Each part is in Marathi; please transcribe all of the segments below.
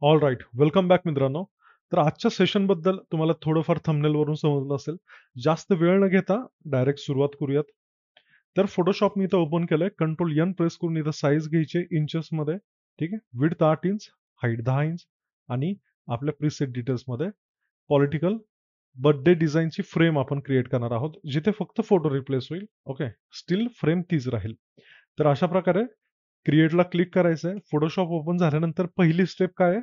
All right. वेलकम बॅक मित्रांनो. तर आजच्या सेशनबद्दल तुम्हाला थोडंफार थंबनेलवरून समजलं असेल. जास्त वेळ न घेता डायरेक्ट सुरुवात करूयात. तर फोटोशॉप मी इथं ओपन केलंय. कंट्रोल एन प्रेस करून इथं साईज घ्यायची इंचेसमध्ये. ठीक आहे. विड्थ 8 इंच, हाईट 10 इंच आणि आपल्या प्रीसेट डिटेल्समध्ये पॉलिटिकल बर्थडे डिझाईनची फ्रेम आपण क्रिएट करणार आहोत. जिथे फक्त फोटो रिप्लेस होईल. ओके. स्टील फ्रेम तीच राहील. तर अशा प्रकारे क्रिएटला क्लिक करायचं आहे. फोटोशॉप ओपन झाल्यानंतर पहिली स्टेप काय आहे?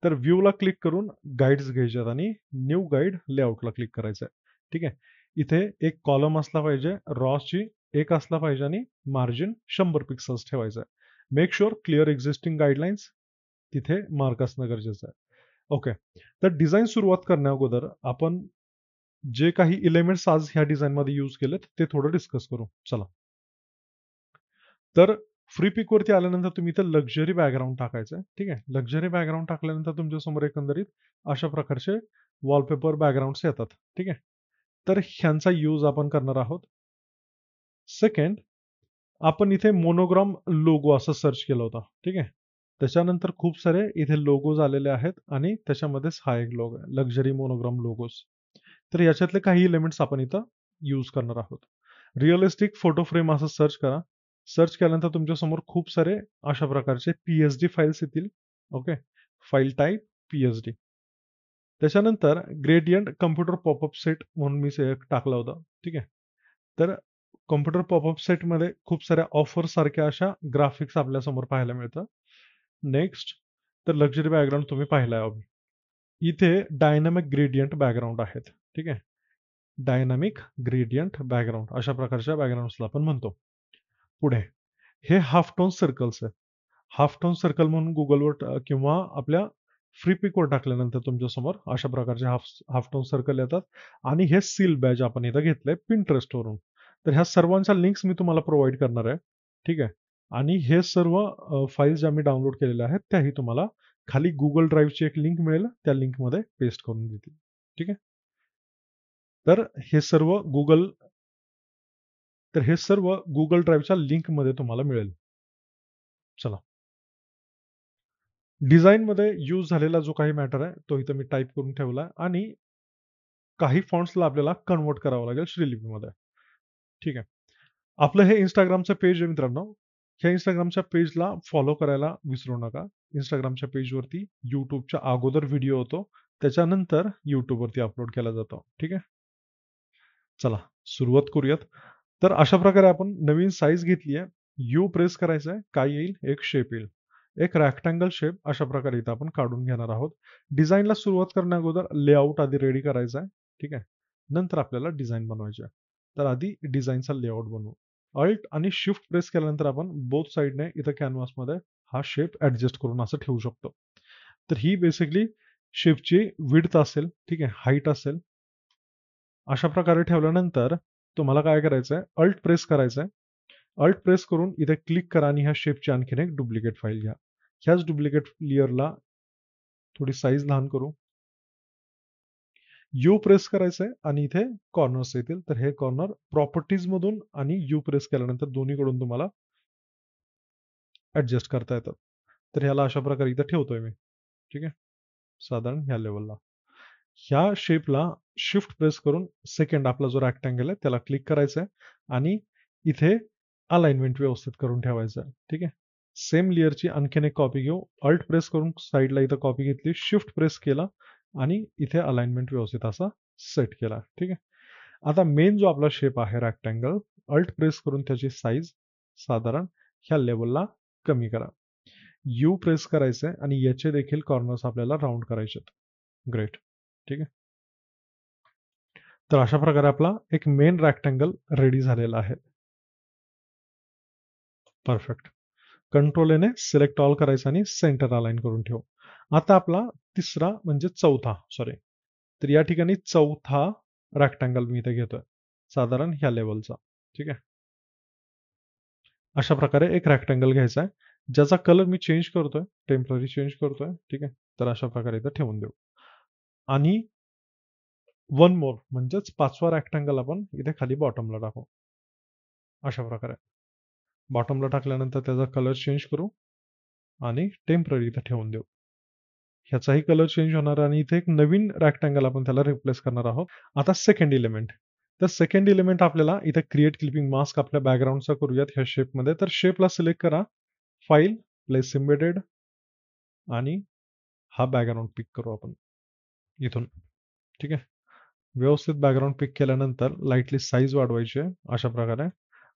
तर व्ह्यूला क्लिक करून गाईड्स घ्यायच्यात आणि न्यू गाईड लेआउटला क्लिक करायचं आहे. ठीक आहे. इथे एक कॉलम असला पाहिजे, रॉची एक असला पाहिजे आणि मार्जिन 100 पिक्सेल्स ठेवायचं आहे. Make sure clear existing guidelines तिथे मार्क असणं गरजेचं आहे. ओके. तर डिझाइन सुरुवात करण्या अगोदर आपण जे काही एलिमेंट्स आज ह्या डिझाइनमध्ये यूज केलेत ते थोडं डिस्कस करू. चला. तर फ्री पिकवरती आल्यानंतर तुम्ही इथं लक्झरी बॅकग्राऊंड टाकायचं आहे. ठीक आहे. लक्झरी बॅकग्राऊंड टाकल्यानंतर तुमच्यासमोर एकंदरीत अशा प्रकारचे वॉलपेपर बॅकग्राऊंड्स येतात. ठीक आहे. तर ह्यांचा यूज आपण करणार आहोत. सेकंड, आपण इथे मोनोग्राम लोगो असं सर्च केलं होतं. ठीक आहे. त्याच्यानंतर खूप सारे इथे लोगोज आलेले आहेत आणि त्याच्यामध्येच हा एक लोगो आहे, लक्झरी मोनोग्राम लोगोज. तर याच्यातले काही एलिमेंट्स आपण इथं यूज करणार आहोत. रिअलिस्टिक फोटो फ्रेम असं सर्च करा. सर्च केल्यानंतर तुमच्यासमोर खूप सारे अशा प्रकारचे पी-एच-डी फाइल्स येतील. ओके. File type PhD. त्याच्यानंतर ग्रेडियंट कॉम्प्युटर पॉपअप सेट म्हणून मी टाकला होता. ठीक आहे. तर कॉम्प्युटर पॉपअप सेटमध्ये खूप साऱ्या ऑफर्स सारख्या अशा ग्राफिक्स आपल्यासमोर पाहायला मिळतं. नेक्स्ट, तर लक्झरी बॅकग्राऊंड तुम्ही पाहिला आहे. इथे डायनामिक ग्रेडियंट बॅकग्राऊंड आहेत. ठीक आहे. डायनामिक ग्रेडियंट बॅकग्राऊंड अशा प्रकारच्या बॅकग्राऊंड्सला आपण म्हणतो. पुढे हे हाफ टोन सर्कल्स आहेत. हाफ टोन सर्कल म्हणून Googleवर किंवा आपल्या फ्री पिकवर टाकल्यानंतर तुमच्यासमोर अशा प्रकारचे हाफ हाफ टोन सर्कल येतात आणि हे सील बॅज आपण इथं घेतलंय Pinterestवरून. तर ह्या सर्वांच्या लिंक्स मी तुम्हाला प्रोव्हाईड करणार आहे. ठीक आहे. आणि हे सर्व फाइल्स ज्या मी डाउनलोड केलेल्या आहेत त्याही तुम्हाला खाली Google ड्राईव्हची एक लिंक मिळेल. त्या लिंकमध्ये पेस्ट करून देतील. ठीक आहे. तर हे सर्व Google ड्राईव्हच्या लिंकमध्ये तुम्हाला मिळेल. चला. डिझाइनमध्ये यूज झालेला जो काही मॅटर आहे, तो इथं मी टाइप करून ठेवला आणि काही फॉन्ट्सला आपल्याला कन्व्हर्ट करावं लागेल श्रीलिपीमध्ये. ठीक आहे. आपलं हे Instagramचं पेज आहे मित्रांनो. ह्या Instagramच्या पेजला फॉलो करायला विसरू नका. Instagramच्या पेजवरती YouTubeच्या अगोदर व्हिडिओ होतो. त्याच्यानंतर YouTubeवरती अपलोड केला जातो. ठीक आहे. चला सुरुवात करूयात. तर अशा प्रकारे आपण नवीन साईज घेतली आहे. यू प्रेस करायचं आहे. काय येईल? एक शेप येईल. एक रेक्टेंगल शेप अशा प्रकारे इथं आपण काढून घेणार आहोत. डिझाइनला सुरुवात करण्या अगोदर लेआउट आधी रेडी करायचा आहे. ठीक आहे. नंतर आपल्याला डिझाइन बनवायची आहे. तर आधी डिझाइनचा लेआउट बनवू. अल्ट आणि शिफ्ट प्रेस केल्यानंतर आपण बोथ साइडने इथं कॅनव्हासमध्ये हा शेप ॲडजस्ट करून असं ठेवू शकतो. तर ही बेसिकली शेपची विड्थ असेल. ठीक आहे. हाईट असेल. अशा प्रकारे ठेवल्यानंतर तुम्हाला काय करायचं आहे, अल्ट प्रेस करायचं आहे. अल्ट प्रेस करून इथे क्लिक करा आणि ह्या शेपची आणखीन एक डुप्लिकेट फाईल घ्या. ह्याच डुप्लिकेट लेयरला थोडी साईज लहान करू. यू प्रेस करायचं आहे आणि इथे कॉर्नर्स येतील. तर हे कॉर्नर प्रॉपर्टीजमधून आणि यू प्रेस केल्यानंतर दोन्हीकडून तुम्हाला ॲडजस्ट करता येतात. तर ह्याला अशा प्रकारे इथं ठेवतोय मी. ठीक आहे. साधारण ह्या लेव्हलला. ह्या शेपला शिफ्ट प्रेस करून सेकंड आपला जो रेक्टेंगल आहे त्याला क्लिक करायचं आहे आणि इथे अलाइनमेंट व्यवस्थित करून ठेवायचं आहे. ठीक आहे. सेम लेयरची आणखीन एक कॉपी घेऊ. अल्ट प्रेस करून साईडला इथं कॉपी घेतली. शिफ्ट प्रेस केला आणि इथे अलाइनमेंट व्यवस्थित असा सेट केला. ठीक आहे. आता मेन जो आपला शेप आहे रेक्टेंगल, अल्ट प्रेस करून त्याची साईज साधारण ह्या लेवलला कमी करा. यू प्रेस करायचं आहे आणि याचे देखील कॉर्नर्स आपल्याला राउंड करायचे आहेत. ग्रेट. ठीक आहे. तर अशा प्रकारे आपला एक मेन रेक्टेंगल रेडी झालेला आहे. परफेक्ट. कंट्रोल ने सिलेक्ट ऑल करायचं आणि सेंटर अलाइन करून ठेवू. आता आपला तिसरा म्हणजे सॉरी. तर या ठिकाणी चौथा रेक्टेंगल मी इथे घेतोय. साधारण ह्या लेवलचा. ठीक आहे. अशा प्रकारे एक रेक्टेंगल घ्यायचा आहे. ज्याचा कलर मी चेंज करतोय. टेम्पररी चेंज करतोय. ठीक आहे. तर अशा प्रकारे इथं ठेवून देऊ. आणि वन मोर म्हणजेच पाचवा रेक्टेंगल आपण इथे खाली बॉटमला टाकू. अशा प्रकारे. बॉटमला टाकल्यानंतर त्याचा कलर चेंज करू आणि टेम्पररी इथं ठेवून देऊ. ह्याचाही कलर चेंज होणार आणि इथे एक नवीन रेक्टँगल आपण त्याला रिप्लेस करणार आहोत. आता सेकंड एलिमेंट. तर सेकंड एलिमेंट आपल्याला इथे क्रिएट क्लिपिंग मास्क आपल्या बॅकग्राऊंडचा करूयात ह्या शेपमध्ये. तर शेपला सिलेक्ट करा, फाइल, प्लेस एम्बेडेड आणि हा बॅकग्राऊंड पिक करू आपण इथून. ठीक आहे. व्यवस्थित बॅकग्राऊंड पिक केल्यानंतर लाईटली साईज वाढवायची आहे अशा प्रकारे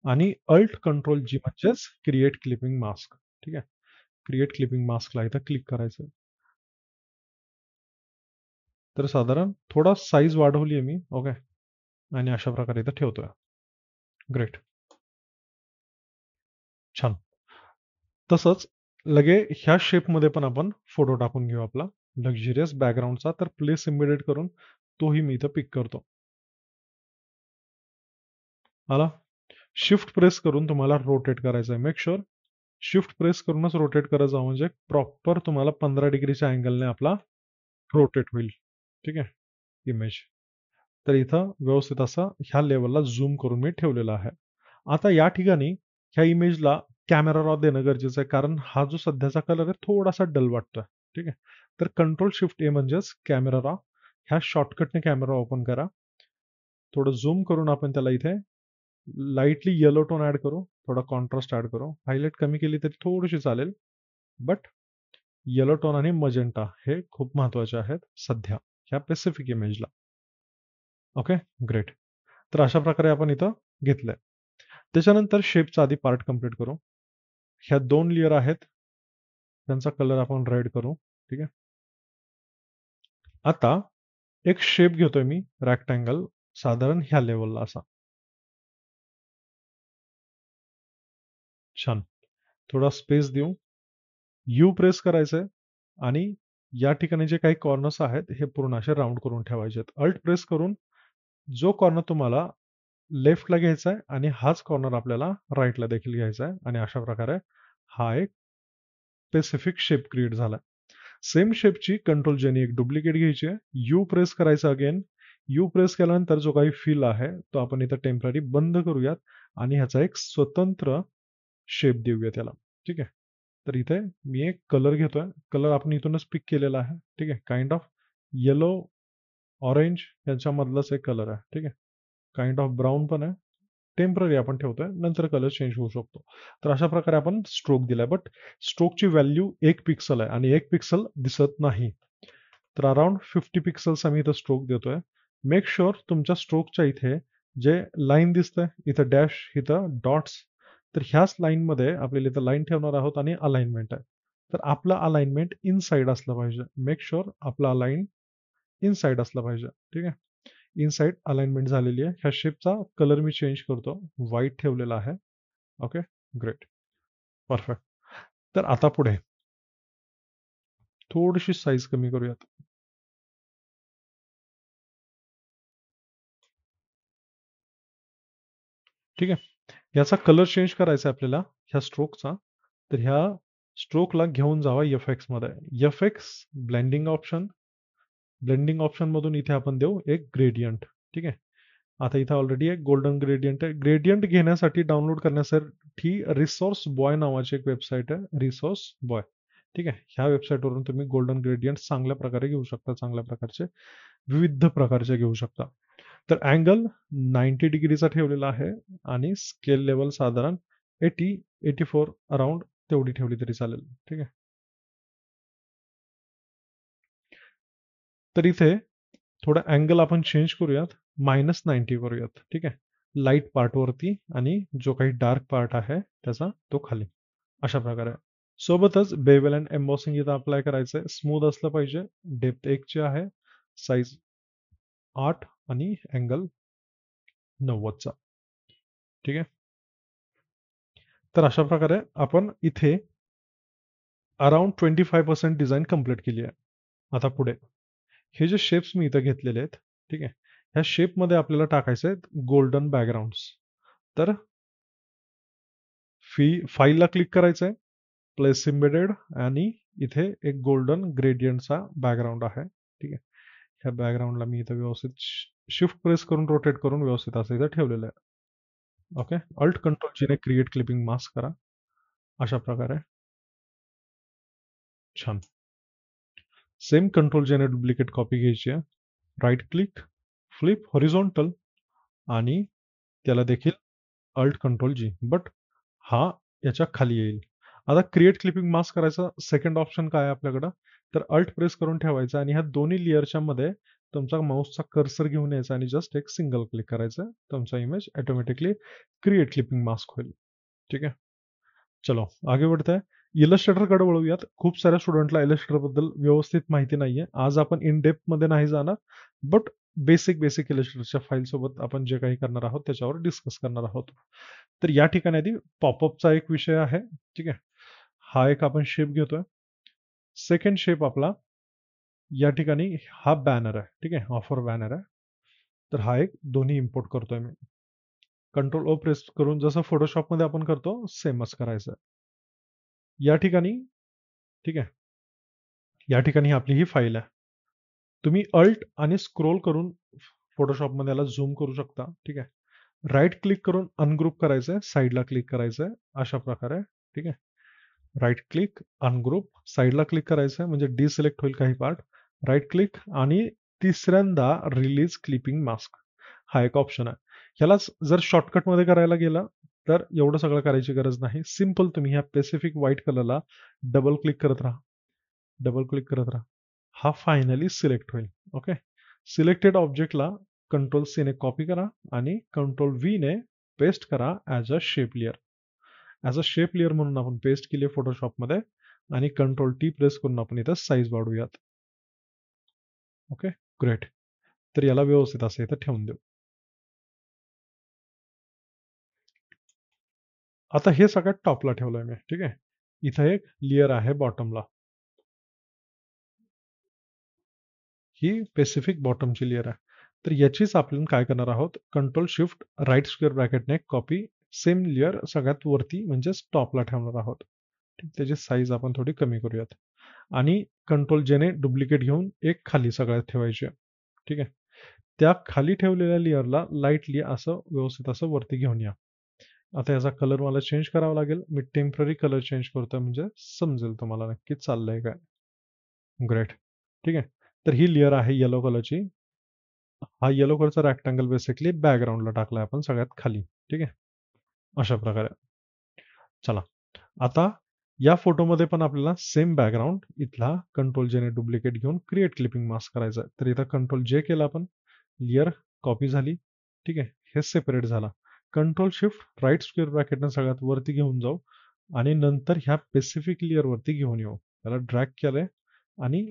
आणि अल्ट कंट्रोल जी म्हणजेच क्रिएट क्लिपिंग मास्क. ठीक आहे. क्रिएट क्लिपिंग मास्कला इथं क्लिक करायचं. तर साधारण थोडा साईज वाढवली आहे मी. ओके. आणि अशा प्रकारे इथं ठेवतोय. ग्रेट. छान. तसंच लगे ह्या शेपमध्ये पण आपण फोटो टाकून घेऊ आपला लक्झरियस बॅकग्राऊंडचा. तर प्लेस इम्बिडेट करून तोही मी इथं पिक करतो. आला. शिफ्ट प्रेस करून तुम्हाला रोटेट करायचं आहे. मेक शुअर शिफ्ट प्रेस करूनच रोटेट करायचं म्हणजे प्रॉपर तुम्हाला 15 डिग्रीच्या अँगलने आपला रोटेट होईल. ठीक आहे. इमेज. तर इथं व्यवस्थित असं ह्या लेवलला झूम करून मी ठेवलेलं आहे. आता या ठिकाणी ह्या इमेजला कॅमेरा रॉ देणं गरजेचं आहे कारण हा जो सध्याचा कलर आहे थोडासा डल वाटतोय. ठीक आहे. तर कंट्रोल शिफ्ट ए म्हणजेच कॅमेरा रॉ. ह्या शॉर्टकटने कॅमेरा ओपन करा. थोडं झूम करून आपण त्याला इथे लाईटली येलो टोन ॲड करू. थोडा कॉन्ट्रास्ट ॲड करू. हायलाइट कमी केली तरी थोडीशी चालेल. बट येलो टोन आणि मजेंटा हे खूप महत्त्वाचे आहेत सध्या ह्या स्पेसिफिक इमेजला. ओके. ग्रेट. तर अशा प्रकारे आपण इथं घेतलंय. त्याच्यानंतर शेपचा आधी पार्ट कंप्लीट करू. ह्या 2 लेयर आहेत. त्यांचा कलर आपण रेड करू. ठीक आहे. आता एक शेप घेतोय मी रेक्टँगल साधारण ह्या लेव्हलला असा. छान. थोडा स्पेस देऊ. यू प्रेस करायचंय आणि या ठिकाणी जे काही कॉर्नर्स आहेत हे पूर्ण असे राउंड करून ठेवायचे आहेत. अल्ट प्रेस करून जो कॉर्नर तुम्हाला लेफ्टला घ्यायचा आहे आणि हाच कॉर्नर आपल्याला राईटला देखील घ्यायचा आहे आणि अशा प्रकारे हा एक स्पेसिफिक शेप क्रिएट झाला. सेम शेपची कंट्रोल जेनी एक डुप्लिकेट घ्यायची आहे. यू प्रेस करायचा अगेन. यू प्रेस केल्यानंतर जो काही फिल आहे तो आपण इथं टेम्पररी बंद करूयात आणि ह्याचा एक स्वतंत्र शेप देऊया त्याला. ठीक आहे. तर इथे मी एक कलर घेतोय. कलर आपण इथूनच पिक केलेला आहे. ठीक आहे. काइंड ऑफ येलो, ऑरेंज यांच्यामधलाच एक कलर आहे. ठीक आहे. काइंड ऑफ ब्राउन पण आहे. टेम्पररी आपण ठेवतोय. नंतर कलर चेंज होऊ शकतो. तर अशा प्रकारे आपण स्ट्रोक दिलाय. बट स्ट्रोकची व्हॅल्यू 1 पिक्सल आहे आणि 1 पिक्सल दिसत नाही. तर अराउंड 50 पिक्सल्स आम्ही इथं स्ट्रोक देतोय. मेक शुअर तुमच्या स्ट्रोकच्या इथे जे लाईन दिसतंय, इथं डॅश, इथं डॉट्स, तर ह्याच लाईनमध्ये आपल्याला इथं लाईन ठेवणार आहोत आणि अलाइनमेंट आहे. तर आपलं अलाइनमेंट इनसाइड असलं पाहिजे. मेक शुअर आपलं अलाइन इनसाइड असलं पाहिजे. ठीक आहे. इनसाइड अलाइनमेंट झालेली आहे. ह्या शेपचा कलर मी चेंज करतो. व्हाईट ठेवलेला आहे. ओके. ग्रेट. परफेक्ट. तर आता पुढे थोडीशी साईज कमी करूयात. ठीक आहे. याचा कलर चेंज करायचा आहे आपल्याला ह्या स्ट्रोकचा. तर ह्या स्ट्रोकला घेऊन जावा एफ-एक्समध्ये. FX blending option. ब्लेंडिंग ऑप्शनमधून इथे आपण देऊ एक ग्रेडियंट. ठीक आहे. आता इथं ऑलरेडी एक गोल्डन ग्रेडियंट आहे. ग्रेडियंट घेण्यासाठी डाउनलोड करण्यासाठी रिसोर्स बॉय नावाची एक वेबसाईट आहे. Resource boy. ठीक आहे. ह्या वेबसाईटवरून तुम्ही गोल्डन ग्रेडियंट चांगल्या प्रकारे घेऊ शकता. चांगल्या प्रकारचे विविध प्रकारचे घेऊ शकता. तर अँगल 90 डिग्रीचा ठेवलेला आहे आणि स्केल लेवल साधारण 80, 84 अराउंड तेवढी ठेवली तरी चालेल. ठीक आहे. तर इथे थोडा अँगल आपण चेंज करूयात. -90 करूयात. ठीक आहे. लाईट पार्टवरती आणि जो काही डार्क पार्ट आहे त्याचा तो खाली. अशा प्रकारे. सोबतच बेवेल अँड एम्बॉसिंग इथं अप्लाय करायचंय. स्मूथ असलं पाहिजे. डेप्थ 1 ची आहे. साईज 8 आणि अँगल 90 चा. ठीक आहे. तर अशा प्रकारे आपण इथे अराउंड 25% डिझाइन कंप्लीट केली आहे. आता पुढे हे जे शेप्स मी इथं घेतलेले आहेत, ठीक आहे. ह्या शेपमध्ये आपल्याला टाकायचे आहेत गोल्डन बॅकग्राऊंड्स. तर फाईलला क्लिक करायचं आहे. प्लेस एम्बेडेड आणि इथे एक गोल्डन ग्रेडियंटचा बॅकग्राऊंड आहे. ठीक आहे. ह्या बॅकग्राऊंडला मी इथं व्यवस्थित शिफ्ट प्रेस करून रोटेट करून व्यवस्थित असं इथं ठेवलेलं आहे. ओके. अल्ट कंट्रोल जीने क्रिएट क्लिपिंग मास्क करा. अशा प्रकारे. छान. सेम कंट्रोल जेने डुप्लिकेट कॉपी घ्यायची आहे. राईट क्लिक, फ्लिप हॉरिझॉन्टल आणि त्याला देखील अल्ट कंट्रोल जी. बट हा याच्या खाली येईल. आता क्रिएट क्लिपिंग मास्क करायचा सेकंड ऑप्शन काय आहे आपल्याकडं? तर अल्ट प्रेस करून ठेवायचा आणि ह्या दोन्ही लेयरच्या मध्ये तुमचा माऊसचा कर्सर घेऊन यायचा आणि जस्ट एक सिंगल क्लिक करायचं. तुमचा image automatically create clipping mask होईल. ठीक आहे. चलो आगे बढ़ते हैं. इलस्ट्रेटरकडे वळूयात. खूप साऱ्या स्टुडंटला इलस्ट्रेटरबद्दल व्यवस्थित माहिती नाहीये. आज आपण इन डेप्थमध्ये नाही जाणार, बट बेसिक इलस्ट्रेटरच्या फाईलसोबत आपण जे काही करणार आहोत त्याच्यावर डिस्कस करणार आहोत. तर या ठिकाणी आधी पॉपअपचा एक विषय आहे. ठीक आहे. हा एक आपण शेप घेतोय. सेकंड शेप आपला या ठिकाणी हा बॅनर आहे. ठीक आहे. ऑफर बॅनर आहे. तर हा एक दोन्ही इम्पोर्ट करतोय मी. कंट्रोल ओ प्रेस करून जसं फोटोशॉपमध्ये आपण करतो सेमच करायचं आहे. या ठिकाणी ठीक आहे. या ठिकाणी आपली ही फाईल आहे. तुम्ही अल्ट आणि स्क्रोल करून फोटोशॉपमध्ये याला झूम करू शकता. ठीक आहे. राईट क्लिक करून अनग्रुप करायचंय, साईडला क्लिक करायचंय अशा प्रकारे. ठीक आहे. राईट क्लिक, अनग्रुप, साईडला क्लिक करायचंय म्हणजे डिसिलेक्ट होईल काही पार्ट. राईट क्लिक आणि तिसऱ्यांदा रिलीज क्लिपिंग मास्क हा एक ऑप्शन आहे. ह्यालाच जर शॉर्टकटमध्ये करायला गेला तर एवढं सगळं करायची गरज नाही. सिंपल तुम्ही ह्या स्पेसिफिक व्हाईट कलरला डबल क्लिक करत राहा. डबल क्लिक करत राहा. हा फायनली सिलेक्ट होईल. ओके. सिलेक्टेड ऑब्जेक्टला कंट्रोल सी ने कॉपी करा आणि कंट्रोल व्ही ने पेस्ट करा as a shape layer. As a shape layer म्हणून आपण पेस्ट केली आहे फोटोशॉपमध्ये आणि कंट्रोल टी प्रेस करून आपण इथं साईज वाढवूयात. ओके. ग्रेट. तर याला व्यवस्थित असं इथं ठेवून देऊ. आता हे सगळ्यात टॉपला ठेवलंय मी. ठीक आहे. इथं एक लेयर आहे बॉटमला. ही स्पेसिफिक बॉटमची लेयर आहे. तर याचीच आपण काय करणार आहोत, कंट्रोल शिफ्ट राईट स्क्वेअर ब्रॅकेटने कॉपी सेम लेयर सगळ्यात वरती म्हणजेच टॉपला ठेवणार आहोत. त्याची साईज आपण थोडी कमी करूयात आणि कंट्रोल जेने डुप्लिकेट घेऊन एक खाली सगळ्यात ठेवायची आहे. ठीक आहे. त्या खाली ठेवलेल्या लेयरला लाईटली असं व्यवस्थित असं वरती घेऊन या. आता याचा कलर मला चेंज करावा लागेल. मी टेम्पररी कलर चेंज करतोय म्हणजे समजेल तुम्हाला नक्की चाललंय काय. ग्रेट. ठीक आहे. तर ही लेयर आहे येलो कलरची. हा येलो कलरचा रेक्टँगल बेसिकली बॅकग्राऊंडला टाकलाय आपण सगळ्यात खाली. ठीक आहे. अशा प्रकारे. चला. आता या फोटोमध्ये पण आपल्याला सेम बॅकग्राऊंड इथला कंट्रोल जेने डुप्लिकेट घेऊन क्रिएट क्लिपिंग मास्क करायचा आहे. तर इथं कंट्रोल जे केलं आपण, लेयर कॉपी झाली. ठीक आहे. हे सेपरेट झाला. कंट्रोल शिफ्ट राईट स्क्वेअर ब्रॅकेटनं सगळ्यात वरती घेऊन जाऊ आणि नंतर ह्या स्पेसिफिक लेयर वरती घेऊन येऊ. त्याला ड्रॅग केलंय आणि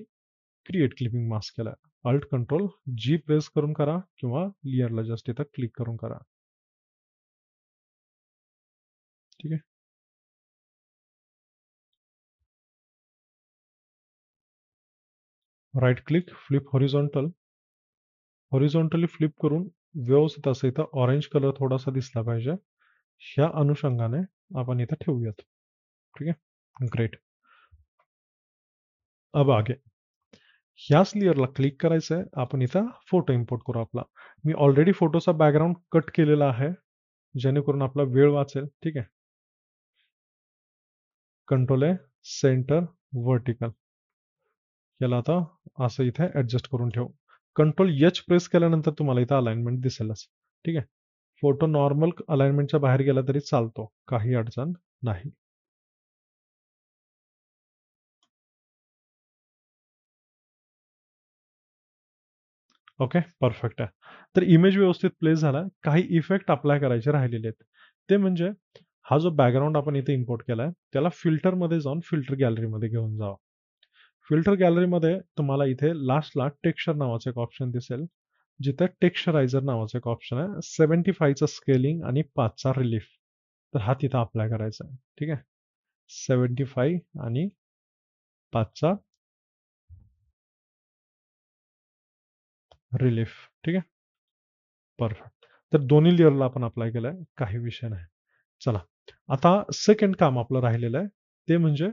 क्रिएट क्लिपिंग मास्क केलाय. अल्ट कंट्रोल जी प्रेस करून करा किंवा लेयरला जस्ट इथं क्लिक करून करा. ठीक आहे. Right click, flip horizontal. Horizontally flip करून व्यवस्थित असं इथं ऑरेंज कलर थोडासा दिसला पाहिजे. ह्या अनुषंगाने आपण इथं ठेवूयात. ठीक आहे. ग्रेट. अब आगे ह्याच लेयरला क्लिक करायचं आहे. आपण इथं फोटो इम्पोर्ट करू आपला. मी ऑलरेडी फोटोचा बॅकग्राऊंड कट केलेला आहे जेणेकरून आपला वेळ वाचेल. ठीक आहे. कंट्रोल आहे सेंटर व्हर्टिकल. याला आता असं इथे ऍडजस्ट करून ठेवू. कंट्रोल एच प्रेस केल्यानंतर तुम्हाला इथं अलाइनमेंट दिसेलच. ठीक आहे. फोटो नॉर्मल अलाइनमेंटच्या बाहेर गेला तरी चालतो. काही अडचण नाही. ओके. परफेक्ट आहे. तर इमेज व्यवस्थित प्लेस झाला. काही इफेक्ट अप्लाय करायचे राहिलेले आहेत. ते म्हणजे हा जो बॅकग्राऊंड आपण इथे इम्पोर्ट केलाय त्याला फिल्टरमध्ये जाऊन फिल्टर गॅलरीमध्ये घेऊन जावा. फिल्टर गॅलरीमध्ये तुम्हाला इथे लास्टला टेक्स्चर नावाचं एक ऑप्शन दिसेल. जिथे टेक्स्चरायझर नावाचं एक ऑप्शन आहे. 75चं स्केलिंग आणि 5चा रिलीफ. तर हा तिथं अप्लाय करायचा आहे. ठीक आहे. 75 आणि 5चा रिलीफ. ठीक आहे. परफेक्ट. तर दोन्ही लेयरला आपण अप्लाय केलाय. काही विषय नाही. चला. आता सेकंड काम आपलं राहिलेलं आहे. ते म्हणजे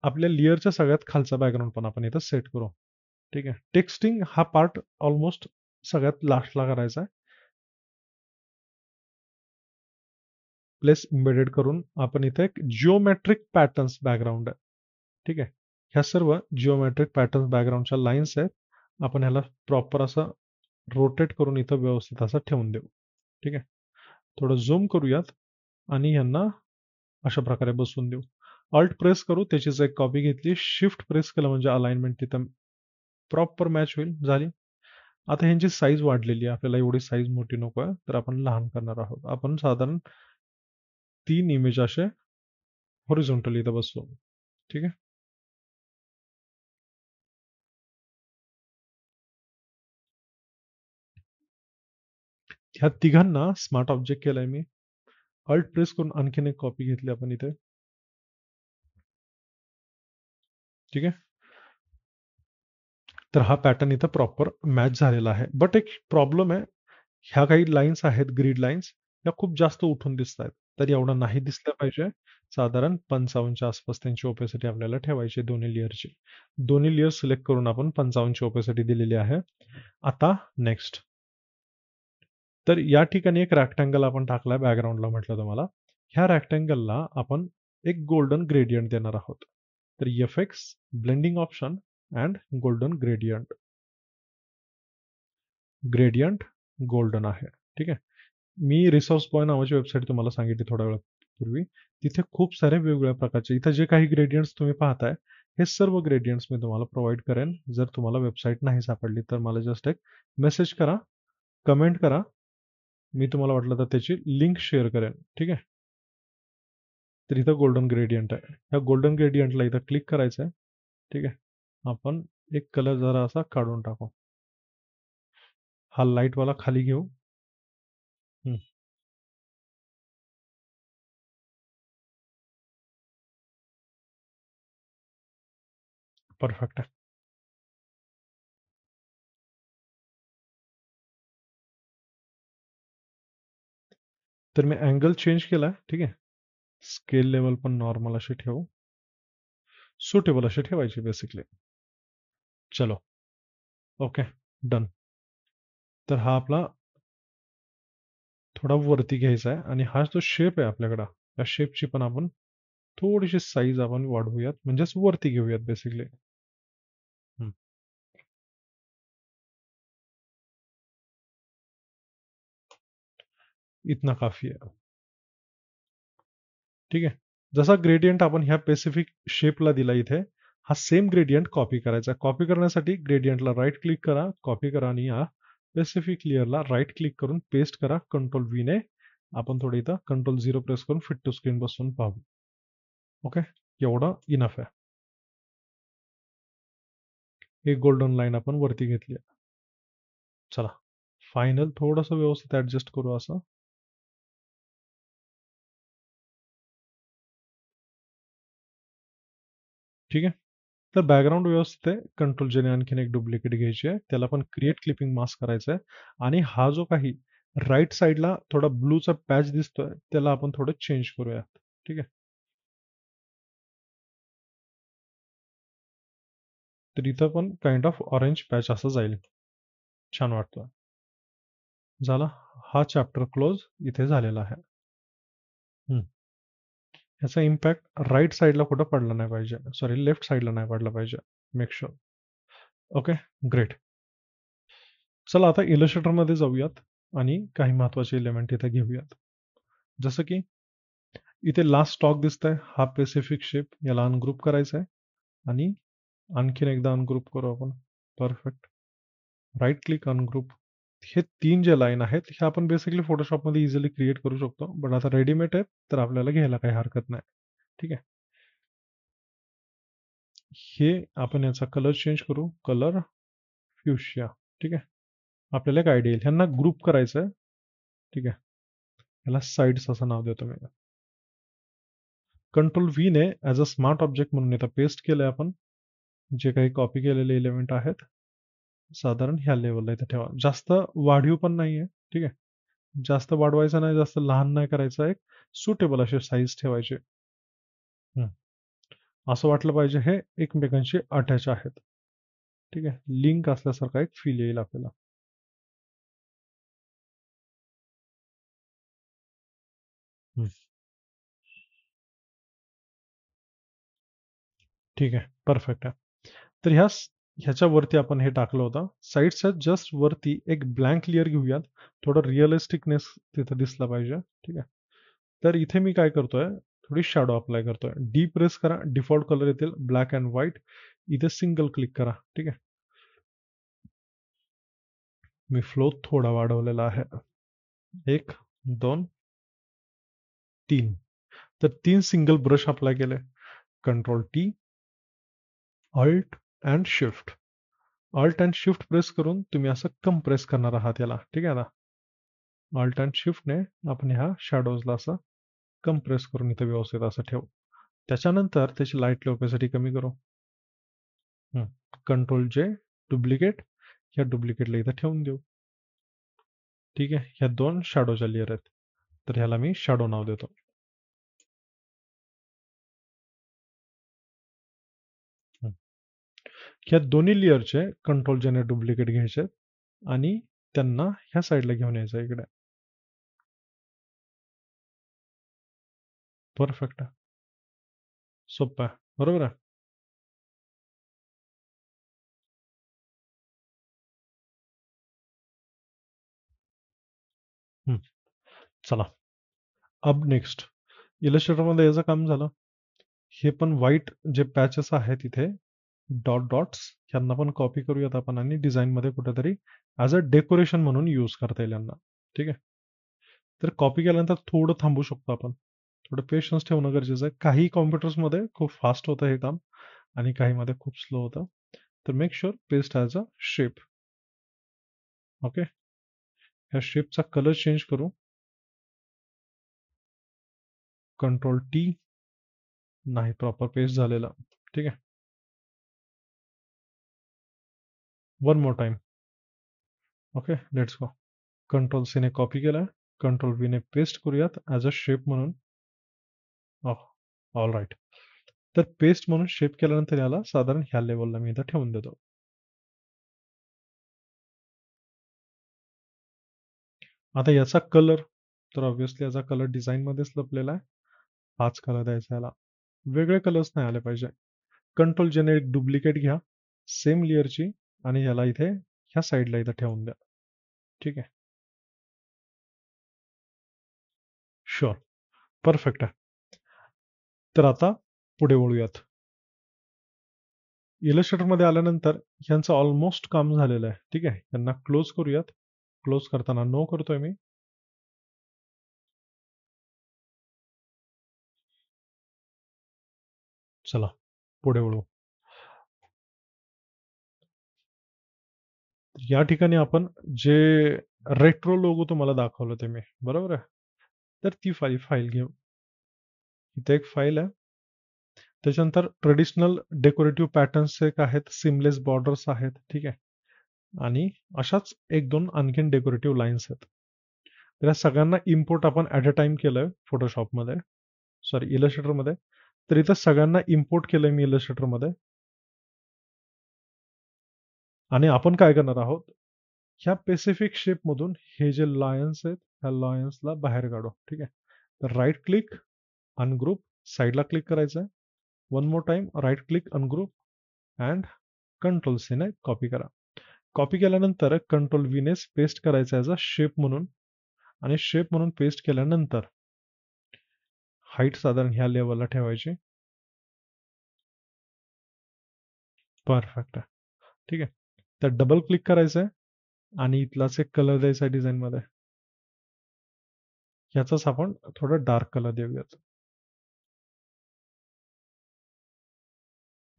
आपल्या लेयरच्या सगळ्यात खालचा बॅकग्राऊंड पण आपण इथं सेट करू. ठीक आहे. टेक्स्टिंग हा पार्ट ऑलमोस्ट सगळ्यात लास्टला करायचा आहे. प्लेस एम्बेडेड करून आपण इथे एक जिओमेट्रिक पॅटर्न्स बॅकग्राऊंड आहे. ठीक आहे. ह्या सर्व जिओमेट्रिक पॅटर्न बॅकग्राऊंडच्या लाईन्स आहेत. आपण ह्याला प्रॉपर असं रोटेट करून इथं व्यवस्थित असं ठेवून देऊ. ठीक आहे. थोडं झूम करूयात आणि यांना अशा प्रकारे बसवून देऊ. ऑल्ट प्रेस करू, त्याचीच एक कॉपी घेतली, शिफ्ट प्रेस केलं म्हणजे अलाइनमेंट तिथं प्रॉपर मॅच होईल. झाली. आता ह्यांची साईज वाढलेली आहे. आपल्याला एवढी साईज मोठी नको आहे, तर आपण लहान करणार आहोत. आपण साधारण 3 इमेज असे हॉरिझॉन्टली इथं बसवू. ठीक आहे. ह्या तिघांना स्मार्ट ऑब्जेक्ट केलाय मी. ऑल्ट प्रेस करून आणखीन एक कॉपी घेतली आपण इथे. ठीक आहे. तर हा पॅटर्न इथं प्रॉपर मॅच झालेला आहे. बट एक प्रॉब्लेम आहे, ह्या काही लाईन्स आहेत, ग्रीड लाईन्स, ह्या खूप जास्त उठून दिसत आहेत. तर एवढं नाही दिसलं पाहिजे. साधारण 55च्या आसपास त्यांची ओपेसिटी आपल्याला ठेवायची दोन्ही लेअरची. दोन्ही लेअर सिलेक्ट करून आपण 55ची ओपेसिटी दिलेली आहे. आता नेक्स्ट. तर या ठिकाणी एक रेक्टँगल आपण टाकलाय बॅकग्राऊंडला म्हटलं तुम्हाला. ह्या रेक्टँगलला आपण एक गोल्डन ग्रेडियंट देणार आहोत. तर FX, blending option and golden gradient. Gradient golden आहे. ठीक आहे. मी रिसोर्स बॉय नावाची वेबसाईट तुम्हाला सांगितली थोड्या वेळापूर्वी. तिथे खूप सारे वेगवेगळ्या प्रकारचे इथं जे काही ग्रेडियंट्स तुम्ही पाहताय, हे सर्व ग्रेडियंट्स मी तुम्हाला प्रोव्हाईड करेन. जर तुम्हाला वेबसाईट नाही सापडली तर मला जस्ट एक मेसेज करा, कमेंट करा. मी तुम्हाला वाटलं तर त्याची लिंक शेअर करेन. ठीक आहे. तर इथं गोल्डन ग्रेडियंट आहे. ह्या गोल्डन ग्रेडियंटला इथं क्लिक करायचं आहे. ठीक आहे. आपण एक कलर जरा असा काढून टाकू. हा लाईटवाला खाली घेऊ. परफेक्ट आहे. तर मी अँगल चेंज केला. ठीक आहे. स्केल लेवल पण नॉर्मल अशी ठेवू. सुटेबल अशी ठेवायची बेसिकली. चलो. ओके. डन. तर हा आपला थोडा वरती घ्यायचा आहे आणि हा जो शेप आहे आपल्याकडं, त्या शेपची पण आपण थोडीशी साईज आपण वाढवूयात, म्हणजेच वरती घेऊयात बेसिकली. इतना काफी आहे. ठीक आहे. जसा ग्रेडियंट आपण ह्या स्पेसिफिक शेपला दिला इथे, हा सेम ग्रेडियंट कॉपी करायचा. कॉपी करण्यासाठी ग्रेडियंटला राईट क्लिक करा, कॉपी करा आणि या स्पेसिफिक लेअरला राईट क्लिक करून पेस्ट करा. कंट्रोल व्ही ने आपण थोडं इथं कंट्रोल 0 प्रेस करून फिट टू स्क्रीन बसून पाहू. ओके. एवढं इनफ आहे. एक गोल्डन लाईन आपण वरती घेतली. चला. फायनल थोडंसं व्यवस्थित ॲडजस्ट करू असं. ठीक आहे. तर बॅकग्राऊंड व्यवस्थित आहे. कंट्रोल जेने आणखीन एक डुप्लिकेट घ्यायची आहे. त्याला पण क्रिएट क्लिपिंग मास्क करायचा आहे आणि हा जो काही राईट साइडला थोडा ब्लूचा पॅच दिसतोय, त्याला आपण थोडं चेंज करूयात. ठीक आहे. तर इथं पण काइंड ऑफ ऑरेंज पॅच असं जाईल. छान वाटतं. झाला. हा चॅप्टर क्लोज इथे झालेला आहे. ह्याचा इम्पॅक्ट राईट साइडला कुठं पडला नाही पाहिजे. सॉरी, लेफ्ट साइडला नाही पडला पाहिजे. Make sure. ओके. ग्रेट. चला आता इलस्ट्रेटरमध्ये जाऊयात आणि काही महत्त्वाचे एलिमेंट इथे घेऊयात. जसं की इथे लास्ट स्टॉक दिसतंय. हा स्पेसिफिक शेप याला अनग्रुप करायचा आहे आणि आणखीन एकदा अनग्रुप करू आपण. परफेक्ट. Right click ungroup. हे 3 जे लाईन आहेत, हे आपण बेसिकली फोटोशॉपमध्ये इझिली क्रिएट करू शकतो. बट आता रेडीमेड आहेत, तर आपल्याला घ्यायला काही हरकत नाही. ठीक आहे. हे आपण याचा कलर चेंज करू. कलर फ्युशिया. ठीक आहे. आपल्याला एक आयडिया येईल. ह्यांना ग्रुप करायचं आहे. ठीक आहे. याला साइड्स असं नाव देतो मी. कंट्रोल व्ही ने ॲज अ स्मार्ट ऑब्जेक्ट म्हणून इथं पेस्ट केलंय आपण. जे काही कॉपी केलेले एलिमेंट आहेत, साधारण ह्या लेवलला इथे ठेवा. जास्त वाढीव पण नाहीये. ठीक आहे. जास्त वाढवायचं नाही, जास्त लहान नाही करायचं. एक सुटेबल अशी साईज ठेवायची. हं. असं वाटलं पाहिजे हे एकमेकांशी अटॅच आहेत. ठीक आहे. लिंक असल्यासारखा एक फील येईल आपल्याला. हं. ठीक आहे. परफेक्ट आहे. तर ह्याच्यावरती आपण हे टाकलं होतं. साइडच्या जस्ट वरती एक ब्लँक लेयर घेऊयात. थोडं रिअलिस्टिकनेस तिथं दिसला पाहिजे. ठीक आहे. तर इथे मी काय करतोय, थोडी शॅडो अप्लाय करतोय. डी प्रेस करा. डिफॉल्ट कलर येतील ब्लॅक अँड व्हाईट. इथे सिंगल क्लिक करा. ठीक आहे. मी फ्लो थोडा वाढवलेला आहे. 1, 2, 3. तर 3 सिंगल ब्रश अप्लाय केले. Control T, alt and shift. Alt and shift press करून तुम्ही असं कंप्रेस करणार आहात याला. ठीक आहे ना. अल्ट अँड शिफ्टने आपण ह्या शॅडोजला असं कंप्रेस करून इथं व्यवस्थित असं ठेवू. त्याच्यानंतर त्याची लाईट ओपेसिटी कमी करू. कंट्रोल जे, डुप्लिकेट. ह्या डुप्लिकेटला इथं ठेवून देऊ. ठीक आहे. ह्या 2 शॅडोच्या लेयर आहेत. तर ह्याला मी शॅडो नाव देतो. ह्या दोन्ही लेयरचे कंट्रोल जेने डुप्लिकेट घ्यायचे आणि त्यांना ह्या साईडला घेऊन यायचं इकडे. परफेक्ट आहे. सोपं आहे. बरोबर आहे. चला. अब नेक्स्ट इलस्ट्रेटरमध्ये याचं काम झालं. हे पण व्हाईट जे पॅचेस आहेत इथे डॉट्स यांना पण कॉपी करूयात आपण आणि डिझाईनमध्ये कुठेतरी ॲज अ डेकोरेशन म्हणून यूज करता येईल यांना. ठीक आहे. तर कॉपी केल्यानंतर थोडं थांबू शकतो आपण. थोडं पेशन्स ठेवणं गरजेचं आहे. काही कॉम्प्युटर्समध्ये खूप फास्ट होतं हे काम आणि काहीमध्ये खूप स्लो होतं. तर make sure paste as a shape. Okay. ह्या शेपचा कलर चेंज करू. Control T. नाही प्रॉपर पेस्ट झालेला. ठीक आहे. One more time. Okay. Let's go. Control सीने कॉपी केला. कंट्रोल व्हीने पेस्ट करूयात ॲज अ शेप म्हणून. All right. तर पेस्ट म्हणून शेप केल्यानंतर याला साधारण ह्या लेवलला मी इथं ठेवून देतो. आता याचा कलर, तर ऑब्व्हियसली याचा कलर डिझाईनमध्येच लपलेला आहे. हाच कलर द्यायचा याला. वेगळे कलर्स नाही आले पाहिजे. कंट्रोल जेनेरिक डुप्लिकेट घ्या सेम लेअरची आणि याला इथे ह्या साईडला इथं ठेवून द्या. ठीक आहे. शुअर. परफेक्ट आहे. तर आता पुढे वळूयात. इलस्ट्रेटरमध्ये आल्यानंतर ह्यांचं ऑलमोस्ट काम झालेलं आहे. ठीक आहे. यांना क्लोज करूयात. क्लोज करताना नो करतोय मी. चला पुढे वळू. या ठिकाणी आपण जे रेट्रो लोगो तुम्हाला दाखवलं ते मी, बरोबर आहे. तर ती फाईल घेऊ. इथे एक फाईल आहे. त्याच्यानंतर ट्रेडिशनल डेकोरेटिव्ह पॅटर्न्स एक आहेत, सिमलेस बॉर्डर्स आहेत. ठीक आहे. आणि अशाच एक दोन आणखीन डेकोरेटिव्ह लाईन्स आहेत. तर या सगळ्यांना इम्पोर्ट आपण ॲट अ टाइम केलंय फोटोशॉपमध्ये, सॉरी इलस्ट्रेटरमध्ये. तर इथं सगळ्यांना इम्पोर्ट केलंय मी इलस्ट्रेटरमध्ये. आणि आपण काय करणार आहोत, ह्या पेसिफिक शेपमधून हे जे लायन्स आहेत, ह्या लायन्सला बाहेर काढू. ठीक आहे. तर राईट क्लिक, अनग्रुप, साईडला क्लिक करायचं आहे. One more time right click, ungroup and control सीने कॉपी करा. कॉपी केल्यानंतर कंट्रोल व्हीने पेस्ट करायचं ॲज अ शेप म्हणून आणि शेप म्हणून पेस्ट केल्यानंतर हाईट साधारण ह्या लेवलला ठेवायची. परफेक्ट आहे. ठीक आहे. तर डबल क्लिक करायचं आहे आणि इथलाच एक कलर द्यायचा आहे डिझाईनमध्ये. ह्याचाच आपण थोडा डार्क कलर देऊयात.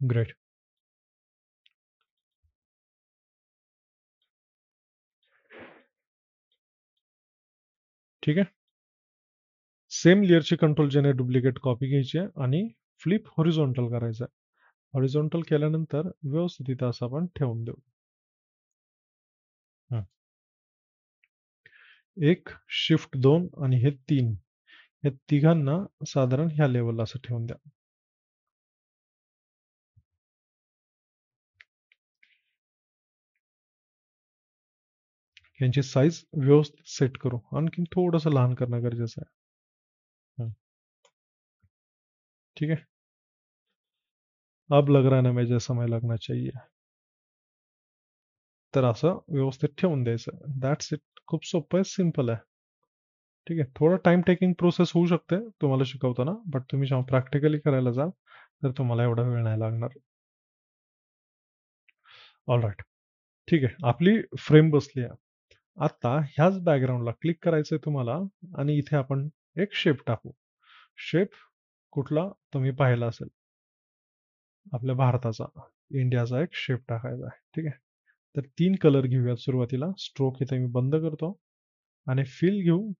ग्रेट. ठीक आहे. सेम लेअरची कंट्रोल जेने डुप्लिकेट कॉपी घ्यायची आहे आणि फ्लिप हॉरिझॉन्टल करायचं आहे. हॉरिझॉन्टल केल्यानंतर व्यवस्थित इथं असं आपण ठेवून देऊ. एक, शिफ्ट 2 आणि हे 3. या तिघांना साधारण ह्या लेवलला असं ठेवून द्या. यांची साईज व्यवस्थित सेट करू. आणखीन थोडंसं लहान करणं गरजेचं आहे. ठीक आहे. अब लग रहा है ना मुझे समय लगना चाहिए. तर असं व्यवस्थित ठेवून द्यायचं. That's it. खूप सोपं आहे, सिंपल आहे. ठीक आहे. थोडं टाईम टेकिंग प्रोसेस होऊ शकते तुम्हाला शिकवताना, बट तुम्ही जेव्हा प्रॅक्टिकली करायला जाल, तर तुम्हाला एवढा वेळ नाही लागणार. ऑलराइट. ठीक आहे. आपली फ्रेम बसली आहे. आता ह्याच बॅकग्राऊंडला क्लिक करायचंय तुम्हाला आणि इथे आपण एक शेप टाकू. शेप कुठला तुम्ही पाहिला असेल. आपल्या भारताचा, इंडियाचा एक शेप टाकायचा आहे. ठीक आहे. तर 3 कलर घेऊयात सुरुवातीला. स्ट्रोक इथे मी बंद करतो आणि फिल घेऊ.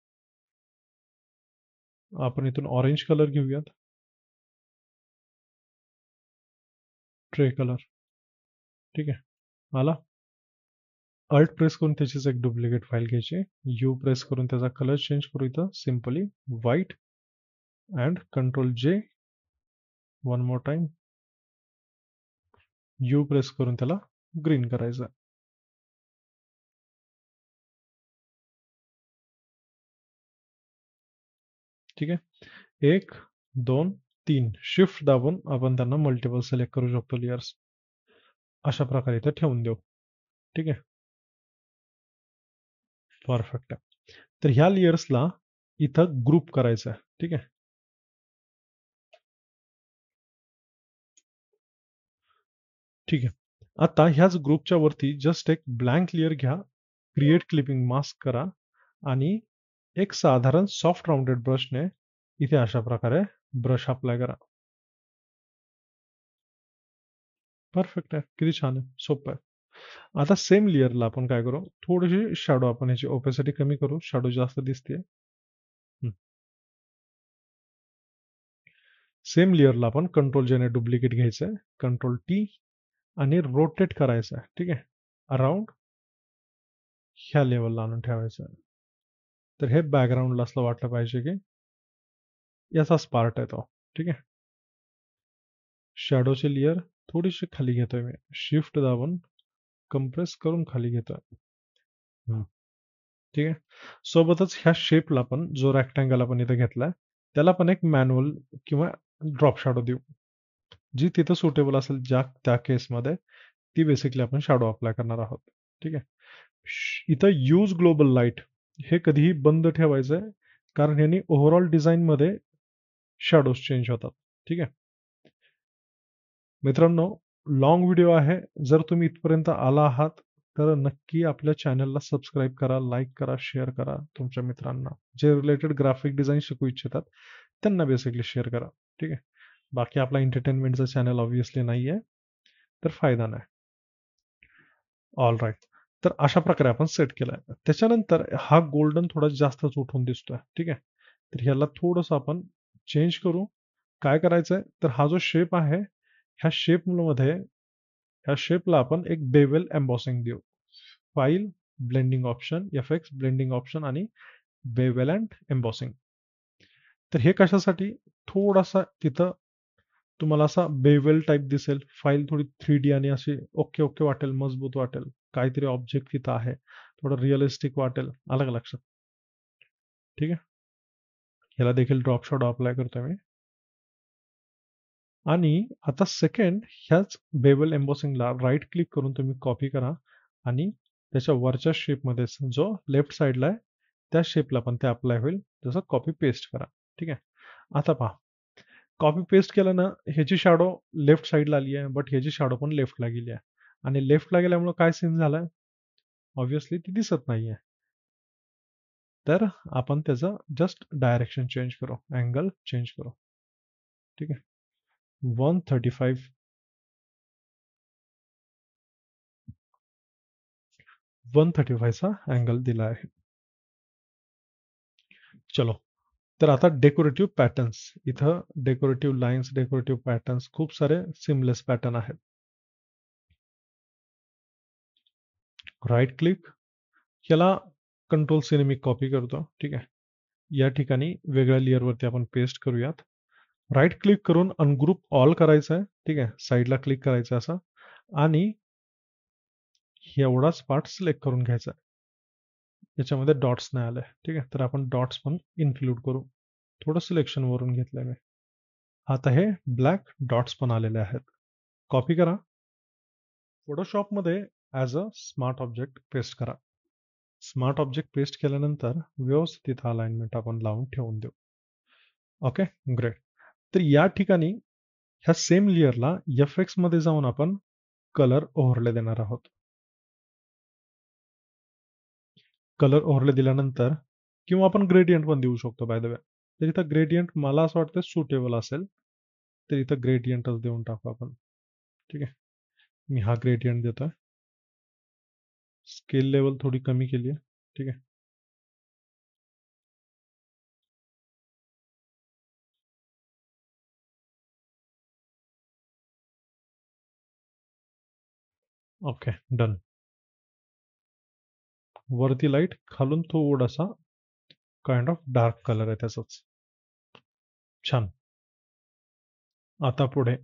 आपण इथून ऑरेंज कलर घेऊयात. Tray colour. ठीक आहे. आला. अल्ट प्रेस करून त्याचीच एक डुप्लिकेट फाईल घ्यायची. यू प्रेस करून त्याचा कलर चेंज करू इथं सिंपली व्हाईट अँड कंट्रोल जे. One more time. You press करून त्याला ग्रीन करायचं. ठीक आहे. 1, 2, 3 शिफ्ट दाबून आपण त्यांना मल्टिपल सिलेक्ट करू शकतो लेयर्स. अशा प्रकारे इथे ठेवून देऊ. ठीक आहे. परफेक्ट आहे. तर ह्या लेयर्सला इथं ग्रुप करायचं आहे. ठीक आहे. ठीक आहे. आता ह्याच ग्रुपच्या वरती जस्ट एक ब्लँक लेयर घ्या. क्रिएट क्लिपिंग मास्क करा आणि एक साधारण सॉफ्ट राउंडेड ब्रशने इथे अशा प्रकारे ब्रश अप्लाय करा. परफेक्ट आहे. किती छान आहे. सोपं आहे. आता सेम लेयरला आपण काय करू, थोडीशी शॅडो आपण याची ओपेसिटी कमी करू. शॅडो जास्त दिसते. सेम लेयरला आपण कंट्रोल जेने डुप्लिकेट घ्यायचं आहे. कंट्रोल टी आणि रोटेट करायचं आहे. ठीक आहे. अराउंड ह्या लेवलला आणून ठेवायचं आहे. तर हे बॅकग्राऊंडला असं वाटलं पाहिजे की याचाच पार्ट आहे तो. ठीक आहे. शॅडोची लेयर थोडीशी खाली घेतोय मी. शिफ्ट दाबून कंप्रेस करून खाली घेतोय. ठीक आहे. सोबतच ह्या शेपला पण जो रेक्टँगल आपण इथे घेतलाय त्याला पण एक मॅन्युअल किंवा ड्रॉप शॅडो देऊ. जी तिथं सुटेबल असेल ज्या त्या केसमध्ये ती बेसिकली आपण शॅडो अप्लाय करणार आहोत. ठीक आहे. इथं यूज ग्लोबल लाईट हे कधीही बंद ठेवायचं आहे कारण यांनी ओव्हरऑल डिझाईनमध्ये शॅडोज चेंज होतात. ठीक आहे. मित्रांनो, लाँग व्हिडिओ आहे. जर तुम्ही इथपर्यंत आला आहात, तर नक्की आपल्या चॅनलला सबस्क्राईब करा, लाईक करा, शेअर करा तुमच्या मित्रांना. जे रिलेटेड ग्राफिक डिझाइन शिकू इच्छितात, त्यांना बेसिकली शेअर करा. ठीक आहे. बाकी आपला एंटरटेनमेंटचा चॅनल ऑब्व्हियसली नाही आहे, तर फायदा नाही. All right. तर अशा प्रकारे आपण सेट केलाय. त्याच्यानंतर हा गोल्डन थोडा जास्तच उठून दिसतोय. ठीक आहे. तर ह्याला थोडंसं आपण चेंज करू. काय करायचंय, तर हा जो शेप आहे, ह्या शेपमध्ये ह्या शेपला आपण एक बेवेल एम्बॉसिंग देऊ. File, blending option, FX, blending option आणि बेवेल अँड एम्बॉसिंग. तर हे कशासाठी? थोडासा तिथं तुम्हाला असा बेवेल टाइप दिसेल. फाईल थोडी 3D आणि अशी ओके ओके वाटेल, मजबूत वाटेल. काहीतरी ऑब्जेक्ट तिथं आहे. थोडं रिअलिस्टिक वाटेल. आलं का लक्षात? ठीक आहे. ह्याला देखील ड्रॉप शॅडो अप्लाय करतोय मी. आणि आता सेकंड ह्याच बेवेल एम्बॉसिंगला राईट क्लिक करून तुम्ही कॉपी करा आणि त्याच्या वरच्या शेपमध्येच जो लेफ्ट साईडला आहे त्या शेपला पण ते अप्लाय होईल. जसं कॉपी पेस्ट करा. ठीक आहे. आता पहा. कॉपी पेस्ट केलं ना, ह्याची शॅडो लेफ्ट साईडला आली आहे, बट ह्याची शॅडो पण लेफ्टला गेली आहे. आणि लेफ्टला गेल्यामुळे काय सीन झालाय? ऑब्व्हियसली ती दिसत नाहीये. तर आपण त्याचं जस्ट डायरेक्शन चेंज करू. अँगल चेंज करू. ठीक आहे. 135 135चा अँगल दिला आहे. चलो. तर आता डेकोरेटिव्ह पॅटर्न्स. इथं डेकोरेटिव्ह लाईन्स, डेकोरेटिव्ह पॅटर्न्स खूप सारे सिमलेस पॅटर्न आहेत. Right click. याला कंट्रोल सीने मी कॉपी करतो. ठीक आहे. या ठिकाणी वेगळ्या लेअरवरती आपण पेस्ट करूयात. राईट क्लिक करून अनग्रुप ऑल करायचं आहे. ठीक आहे. साईडला क्लिक करायचं असं आणि एवढाच पार्ट सिलेक्ट करून घ्यायचा आहे. याच्यामध्ये डॉट्स नाही आले. ठीक आहे. तर आपण डॉट्स पण इन्क्लूड करू. थोडं सिलेक्शन वरून घेतलंय मी. आता हे ब्लॅक डॉट्स पण आलेले आहेत. कॉपी करा. फोटोशॉपमध्ये as a smart object paste करा. स्मार्ट ऑब्जेक्ट पेस्ट केल्यानंतर व्यवस्थित अलाइनमेंट आपण लावून ठेवून देऊ. Okay, great. तर या ठिकाणी ह्या सेम लेयरला एफ-एक्स मध्ये जाऊन आपण कलर ओव्हरले देणार आहोत. कलर ओव्हरले दिल्यानंतर किंवा आपण ग्रेडियंट पण देऊ शकतो बाय द वे. तर इथं ग्रेडियंट मला असं वाटतं सुटेबल असेल. तर इथं ग्रेडियंटच देऊन टाकू आपण. ठीक आहे. मी हा ग्रेडियंट देतोय. स्केल लेवल थोडी कमी केली आहे. ठीक आहे. Okay, done. वरती लाईट, खालून थोडासा काइंड ऑफ डार्क कलर आहे त्याचाच. छान. आता पुढे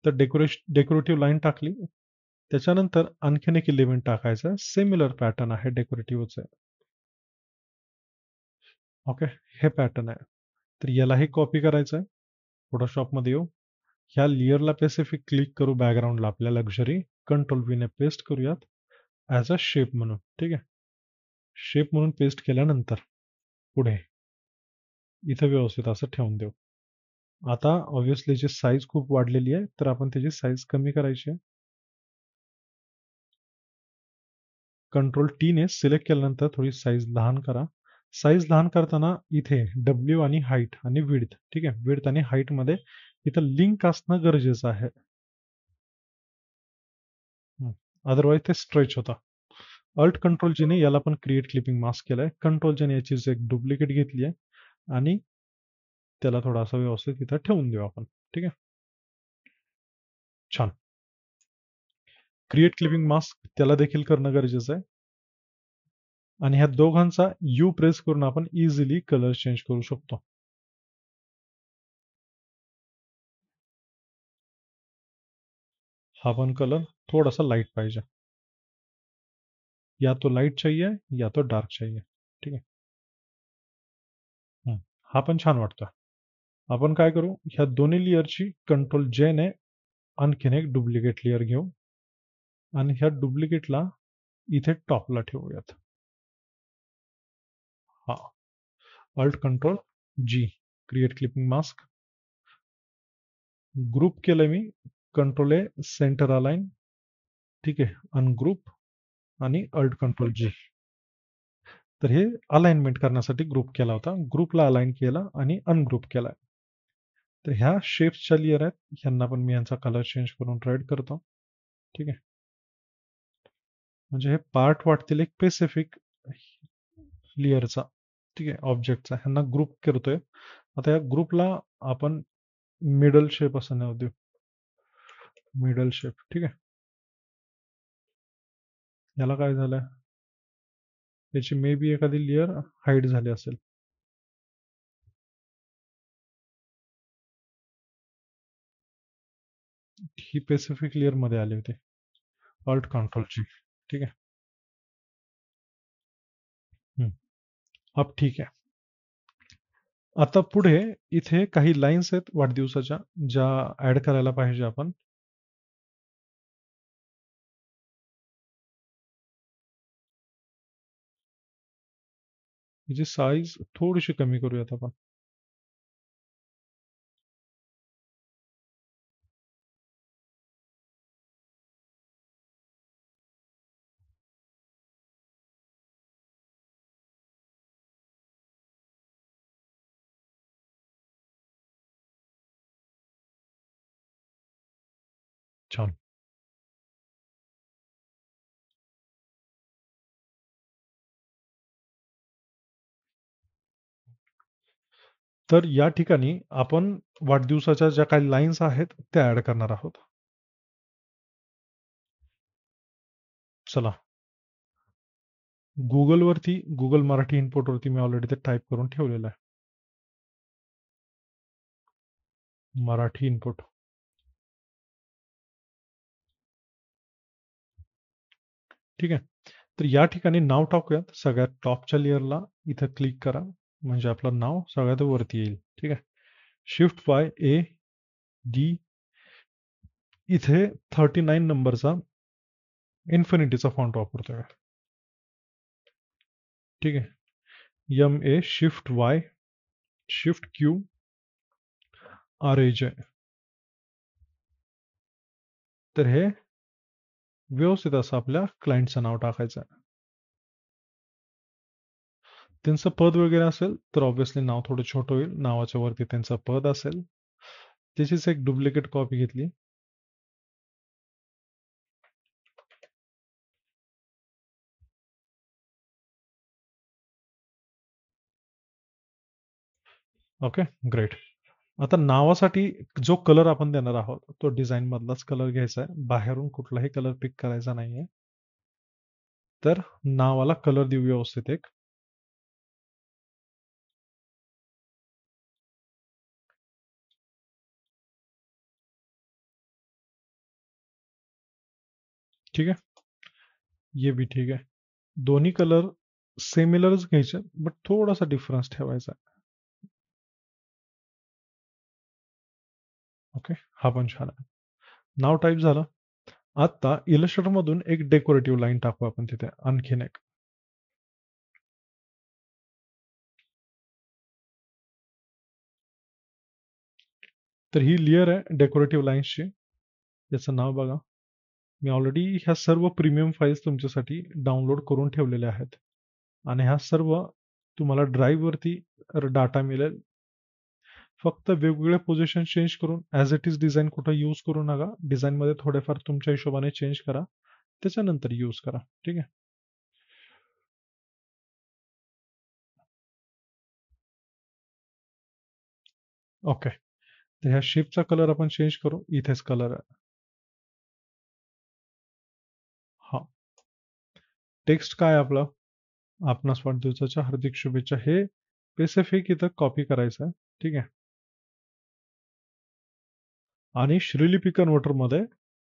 तर डेकोरेटिव्ह लाईन टाकली. त्याच्यानंतर आणखीन एक एलिमेंट टाकायचा. सिमिलर पॅटर्न आहे डेकोरेटिव्हचे. ओके, हे पॅटर्न आहे. तर यालाही कॉपी करायचं आहे. फोटोशॉपमध्ये येऊ. ह्या लेयरला स्पेसिफिक क्लिक करू बॅकग्राऊंडला आपल्या लक्झरी. कंट्रोल व्हीने पेस्ट करूयात ॲज अ शेप म्हणून. ठीक आहे. शेप म्हणून पेस्ट केल्यानंतर पुढे इथं व्यवस्थित असं ठेवून देऊ. आता ऑब्व्हियसली याची साईज खूप वाढलेली आहे, तर आपण त्याची साईज कमी करायची आहे. कंट्रोल टीने सिलेक्ट केल्यानंतर थोडी साईज लहान करा. साईज लहान करताना इथे डब्ल्यू आणि हाईट आणि विड्थ, ठीक आहे, विड्थ आणि हाईटमध्ये इथं लिंक असणं गरजेचं आहे. अदरवाईज ते स्ट्रेच होता. अल्ट कंट्रोल जीने याला पण क्रिएट क्लिपिंग मास्क केलाय. कंट्रोल जीने याची एक डुप्लिकेट घेतली आहे आणि त्याला थोडासा व्यवस्थित इथं ठेवून देऊ आपण. ठीक आहे. छान. क्रिएट क्लिपिंग मास्क त्याला देखील करणं गरजेचं आहे. आणि ह्या दोघांचा यू प्रेस करून आपण इझिली कलर चेंज करू शकतो. हा पण कलर थोडासा लाईट पाहिजे. या तो लाईट चाहिए या तो डार्क चाहिए. ठीक आहे. हा पण छान वाटतो. आपण काय करू, ह्या दोन्ही लेअरची कंट्रोल जे ने आणखीन एक डुप्लिकेट लेअर घेऊ आणि ह्या डुप्लिकेटला इथे टॉपला ठेवूयात. हा. Alt control G, create clipping mask. Group केलं मी. Control A center align. ठीक आहे. अनग्रुप आणि अल्ट कंट्रोल जी. तर हे अलाइनमेंट करण्यासाठी ग्रुप केला होता. ग्रुपला अलाइन केला आणि अनग्रुप केला. तर ह्या शेप्सच्या लेअर आहेत. ह्यांना पण मी यांचा कलर चेंज करून रेड करतो. ठीक आहे. म्हणजे हे पार्ट वाटतील एक स्पेसिफिक लेअरचा. ठीक आहे, ऑब्जेक्टचा. ह्यांना ग्रुप करतोय. आता या ग्रुपला आपण मिडल शेप असं नाव देऊ. Middle shape. ठीक आहे. याला काय झालं, याची मे बी एखादी लेअर हाईड झाली असेल. ही स्पेसिफिक लेअर मध्ये आली होती. अल्ट कंट्रोलची. ठीक आहे. अब ठीक आहे. आता पुढे इथे काही लाईन्स आहेत वाढदिवसाच्या, ज्या ऍड करायला पाहिजे आपण. याची साईज थोडीशी कमी करूयात आपण. छान. तर या ठिकाणी आपण वाढदिवसाच्या ज्या काही लाईन्स आहेत त्या ऍड करणार आहोत. चला. गुगलवरती, गुगल मराठी इनपुटवरती मी ऑलरेडी ते टाईप करून ठेवलेलं आहे. मराठी इनपुट. ठीक आहे. तर या ठिकाणी नाव टाकूयात. सगळ्यात टॉपच्या लेअरला इथं क्लिक करा. म्हणजे आपलं नाव सगळ्यात वरती येईल. ठीक आहे. शिफ्ट वाय ए डी इथे 39 नंबरचा इन्फिनिटीचा फॉन्ट वापरतोय. ठीक आहे. MA shift Y shift Q RAJ. तर हे व्यवस्थित असं आपल्या क्लायंटचं नाव टाकायचं आहे. त्यांचं पद वगैरे असेल तर ऑब्व्हियसली नाव थोडं छोटं होईल. नावाच्या वरती त्यांचं पद असेल. त्याचीच एक डुप्लिकेट कॉपी घेतली. Okay, great. आता नावासाठी जो कलर आपण देणार आहोत तो डिझाईन मधलाच कलर घ्यायचा आहे. बाहेरून कुठलाही कलर पिक करायचा नाहीये. तर नावाला कलर देऊ व्यवस्थित एक. ठीक आहे. ये भी ठीक आहे. दोन्ही कलर सिमिलरच घ्यायचे बट थोडासा डिफरन्स ठेवायचा. ओके, हा पण छान आहे. नाव टाईप झालं. आता इलस्ट्रेटर मधून एक डेकोरेटिव्ह लाईन टाकू आपण तिथे आणखीन एक. तर ही लेयर आहे डेकोरेटिव्ह लाईन्सची. याचं नाव बघा. मी ऑलरेडी ह्या सर्व प्रीमियम फाईल्स तुमच्यासाठी डाउनलोड करून ठेवलेल्या आहेत आणि ह्या सर्व तुम्हाला ड्राईव्हवरती डाटा मिळेल. फक्त वेगवेगळे पोझिशन चेंज करून ॲज इट इज डिझाईन कुठं यूज करू नका. डिझाईनमध्ये थोडेफार तुमच्या हिशोबाने चेंज करा. त्याच्यानंतर यूज करा. ठीक आहे. ओके. तर ह्या शिपचा कलर आपण चेंज करू. इथेच कलर आहे. हा. टेक्स्ट काय आपलं? आपणास वाढदिवसाच्या हार्दिक शुभेच्छा. हे स्पेसिफिक इथं कॉपी करायचं आहे. ठीक आहे. आणि श्रीलिपी कन्व्हर्टरमध्ये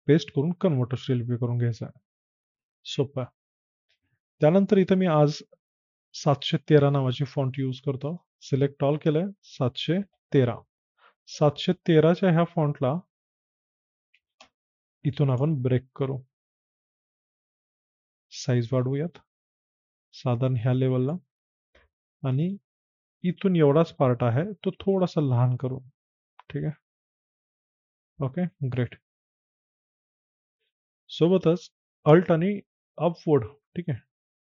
पेस्ट करून कन्व्हर्टर श्रीलिपी करून घ्यायचं आहे. सोपं आहे. त्यानंतर इथं मी आज 713 नावाची फॉन्ट यूज करतो. सिलेक्ट ऑल केलंय. 713. 713च्या ह्या फॉन्टला इथून आपण ब्रेक करू. साईज वाढवूयात साधारण ह्या लेवलला. आणि इथून एवढाच पार्ट आहे तो थोडासा लहान करू. ठीक आहे. Okay, great. सोबतच अल्ट आणि अपवर्ड, ठीक आहे,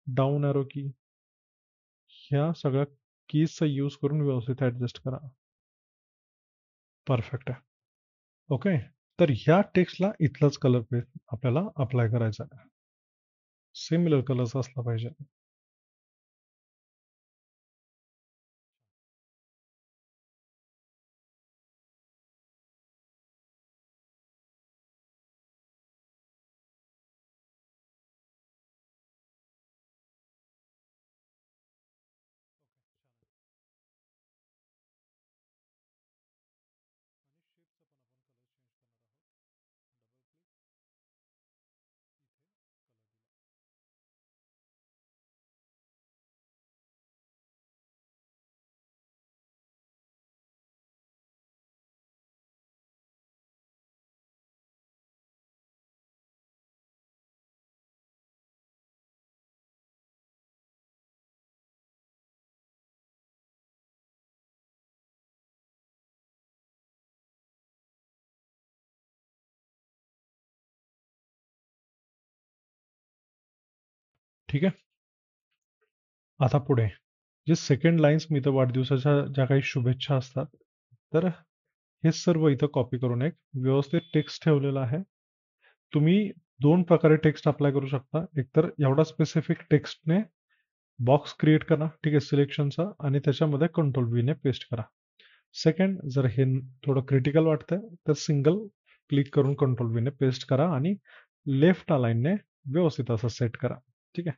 डाऊन एरो की, ह्या सगळ्या कीजचा यूज करून व्यवस्थित ॲडजस्ट करा. परफेक्ट आहे. ओके. तर ह्या टेक्स्टला इथलाच कलर आपल्याला अप्लाय करायचा आहे. सिमिलर कलर्स असला पाहिजे. ठीक आहे. आता पुढे जे सेकंड लाईन्स मी इथं वाढदिवसाच्या ज्या काही शुभेच्छा असतात, तर हे सर्व इथं कॉपी करून एक व्यवस्थित टेक्स्ट ठेवलेला आहे. तुम्ही दोन प्रकारे टेक्स्ट अप्लाय करू शकता. एकतर एवढा स्पेसिफिक टेक्स्टने बॉक्स क्रिएट करा, ठीक आहे, सिलेक्शनचा, आणि त्याच्यामध्ये कंट्रोल व्हीने पेस्ट करा. सेकंड, जर हे थोडं क्रिटिकल वाटतंय तर सिंगल क्लिक करून कंट्रोल व्हीने पेस्ट करा आणि लेफ्ट अलाइनने व्यवस्थित असं सेट करा. ठीक आहे.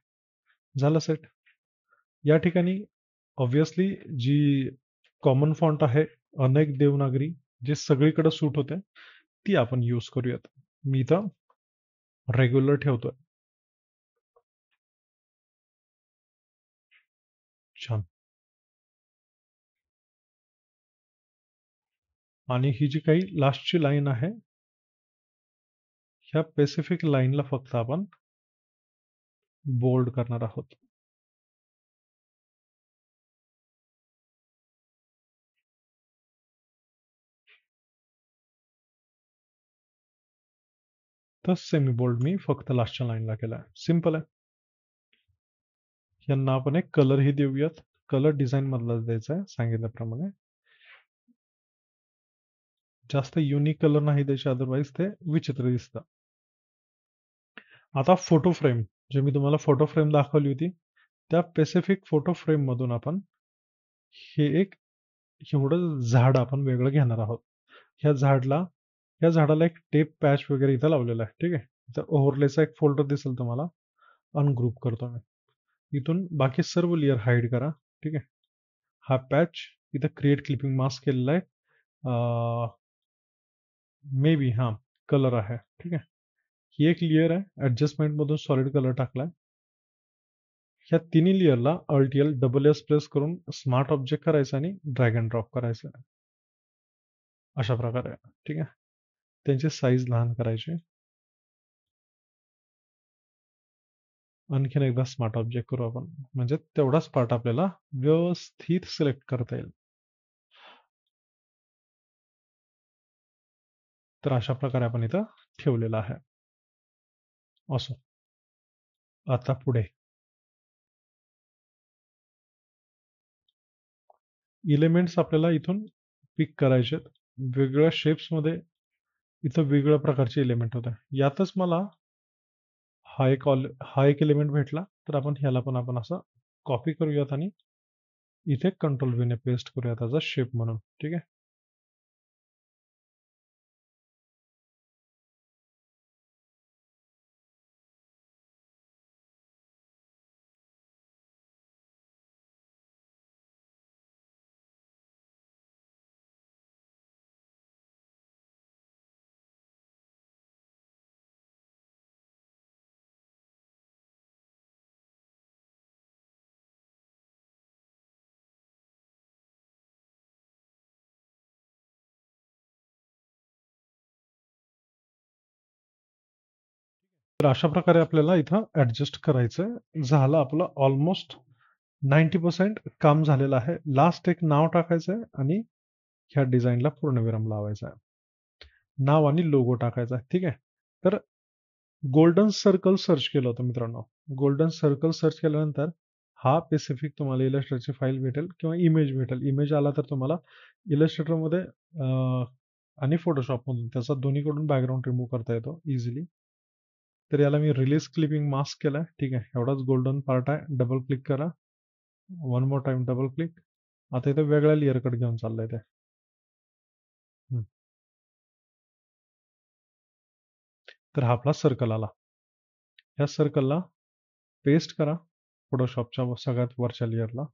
झालं सेट. या ठिकाणी ऑब्व्हियसली जी कॉमन फॉन्ट आहे अनेक देवनागरी, जे सगळीकडे सूट होते, ती आपण यूज करूयात. मी इथं रेग्युलर ठेवतोय. छान. आणि ही जी काही लास्टची लाईन आहे ह्या स्पेसिफिक लाईनला फक्त आपण बोल्ड करणार आहोत. तर सेमी बोल्ड मी फक्त लास्टच्या लाईनला केलाय. सिंपल आहे. यांना आपण एक कलरही देऊयात. कलर डिझाईन मधलाच द्यायचा आहे सांगितल्याप्रमाणे. जास्त युनिक कलर नाही द्यायचे, अदरवाईज ते विचित्र दिसतं. आता फोटो फ्रेम, जे मी तुम्हाला फोटो फ्रेम दाखवली होती, त्या स्पेसिफिक फोटो फ्रेम मधून आपण हे एक एवढं झाड आपण वेगळं घेणार आहोत. ह्या झाडाला एक टेप पॅच वगैरे इथं लावलेला आहे. ठीक आहे. इथं ओव्हरलेचा एक फोल्डर दिसेल तुम्हाला. अनग्रुप करतो मी. इथून बाकी सर्व लेयर हाईड करा. ठीक आहे. हा पॅच इथं क्रिएट क्लिपिंग मास्क केलेला आहे. मे बी हां, कलर आहे. ठीक आहे. ही एक लेयर आहे. ऍडजस्टमेंट मधून सॉलिड कलर टाकलाय. ह्या तिन्ही लेयरला अल्ट-एल डबल एस प्रेस करून स्मार्ट ऑब्जेक्ट करायचं आणि ड्रॅग अँड ड्रॉप करायचं. अशा प्रकारे. ठीक आहे. त्यांची साईज लहान करायची. आणखीन एकदा स्मार्ट ऑब्जेक्ट करू आपण. म्हणजे तेवढाच पार्ट आपल्याला व्यवस्थित सिलेक्ट करता येईल. तर अशा प्रकारे आपण इथं ठेवलेलं आहे. असो. आता पुढे एलिमेंट्स आपल्याला इथून पिक करायचे. वेगवेगळ्या शेप्समध्ये इथं वेगवेगळ्या प्रकारचे एलिमेंट होते. यातच मला हा एक एलिमेंट भेटला. तर आपण ह्याला पण आपण असं कॉपी करूयात आणि इथे कंट्रोल व्ही ने पेस्ट करूयात ॲज अ शेप म्हणून. ठीक आहे. तर अशा प्रकारे आपल्याला इथं ॲडजस्ट करायचं झालं आपलं ऑलमोस्ट 90% काम झालेलं आहे. लास्ट एक नाव टाकायचं आहे आणि ह्या डिझाईनला पूर्णविराम लावायचा आहे. नाव आणि लोगो टाकायचा आहे. ठीक आहे. तर गोल्डन सर्कल सर्च केलं होतं मित्रांनो. गोल्डन सर्कल सर्च केल्यानंतर हा स्पेसिफिक तुम्हाला इलस्ट्रेटरची फाईल भेटेल किंवा इमेज भेटेल. इमेज आला तर तुम्हाला इलस्ट्रेटरमध्ये आणि फोटोशॉपमधून त्याचा दोन्हीकडून बॅकग्राऊंड रिमूव्ह करता येतो इझिली. तर याला मी रिलीज क्लिपिंग मास्क केलाय. ठीक आहे. एवढाच गोल्डन पार्ट आहे. डबल क्लिक करा. One more time double click. आता इथे वेगळ्या लेअरकडे घेऊन चाललंय ते. तर हा आपला सर्कल आला. ह्या सर्कलला पेस्ट करा फोटोशॉपच्या सगळ्यात वरच्या लेअरला.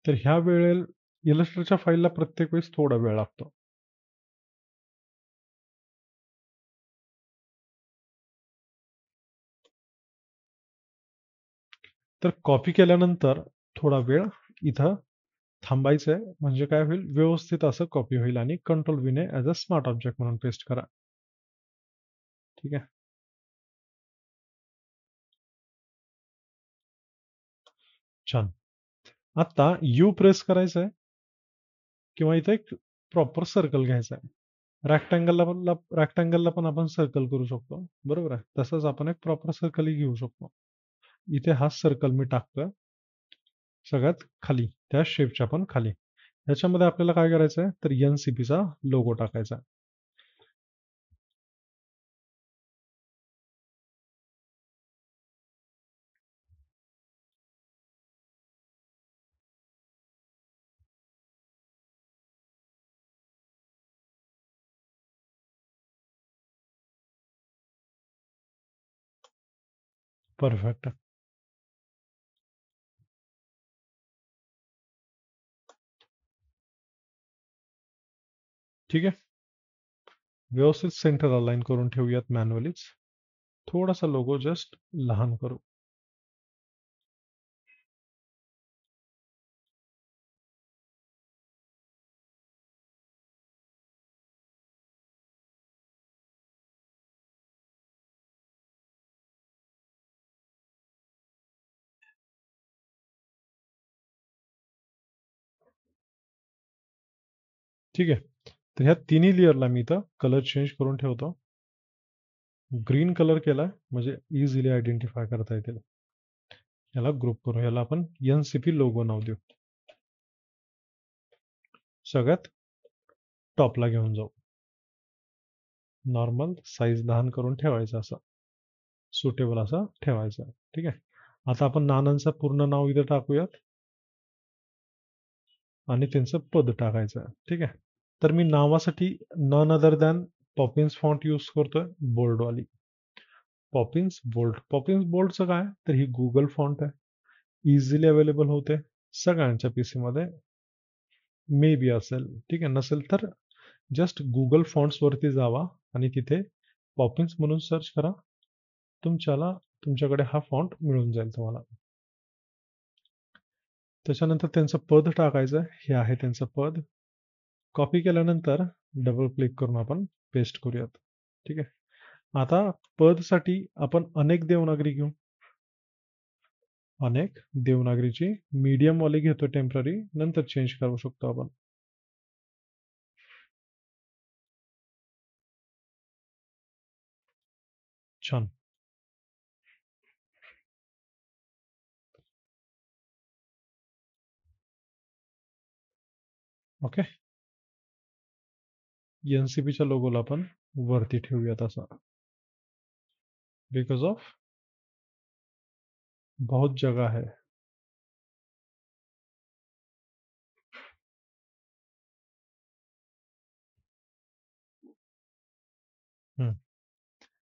तर ह्या वेळेला इलस्ट्रेटरच्या फाईलला प्रत्येक वेळेस थोडा वेळ लागतो. तर कॉपी केल्यानंतर थोडा वेळ इथं थांबायचं आहे. म्हणजे काय होईल, व्यवस्थित असं कॉपी होईल आणि कंट्रोल व्ही ने ॲज अ स्मार्ट ऑब्जेक्ट म्हणून पेस्ट करा. ठीक आहे. छान. आता यू प्रेस करायचं आहे किंवा इथे एक प्रॉपर सर्कल घ्यायचा आहे. रॅक्टँगलला पण आपण सर्कल करू शकतो. बरोबर आहे. तसंच आपण एक प्रॉपर सर्कलही घेऊ शकतो. इथे हा सर्कल मी टाकतोय सगळ्यात खाली, त्या शेपच्या पण खाली. ह्याच्यामध्ये आपल्याला काय करायचं आहे, तर एन-सी-पीचा लोगो टाकायचा आहे. परफेक्ट. ठीक आहे. व्यवस्थित सेंटर अलाइन करून ठेवूयात मॅन्युअलीच. थोडासा लोगो जस्ट लहान करू. ठीक आहे. तर ह्या तिन्ही लेयरला मी इथं कलर चेंज करून ठेवतो. ग्रीन कलर केलाय म्हणजे इझिली आयडेंटिफाय करता येतील. याला ग्रुप करू. याला आपण एनसीपी लोगो नाव देऊ. सगळ्यात टॉपला घेऊन जाऊ. नॉर्मल साईज लहान करून ठेवायचं असं. सुटेबल असं ठेवायचं. ठीक आहे. आता आपण नानांचं पूर्ण नाव इथं टाकूयात आणि त्यांचं पद टाकायचं. ठीक आहे. तर मी नावासाठी none other than Poppins font use करतोय, बोल्डवाली. Poppins bold. पॉपिन्स बोल्डचं काय तर ही गुगल फॉन्ट आहे. इझिली अवेलेबल होते सगळ्यांच्या पीसी मध्ये. मे बी असेल. ठीक आहे. नसेल तर जस्ट गुगल फॉन्ट्स वरती जावा आणि तिथे पॉपिन्स म्हणून सर्च करा. तुमच्याकडे हा फॉन्ट मिळून जाईल तुम्हाला. त्याच्यानंतर त्यांचं पद टाकायचं. हे आहे त्यांचं पद. कॉपी केल्यानंतर डबल क्लिक करून आपण पेस्ट करूयात. ठीक आहे. आता पदसाठी आपण अनेक देवनागरी घेऊ. अनेक देवनागरीची मीडियम वाली घेतो टेम्पररी, नंतर चेंज करू शकतो आपण. छान. ओके. एनसीपीच्या लोगोला आपण वरती ठेवूयात असा. बिकॉज ऑफ बहुत जगह है.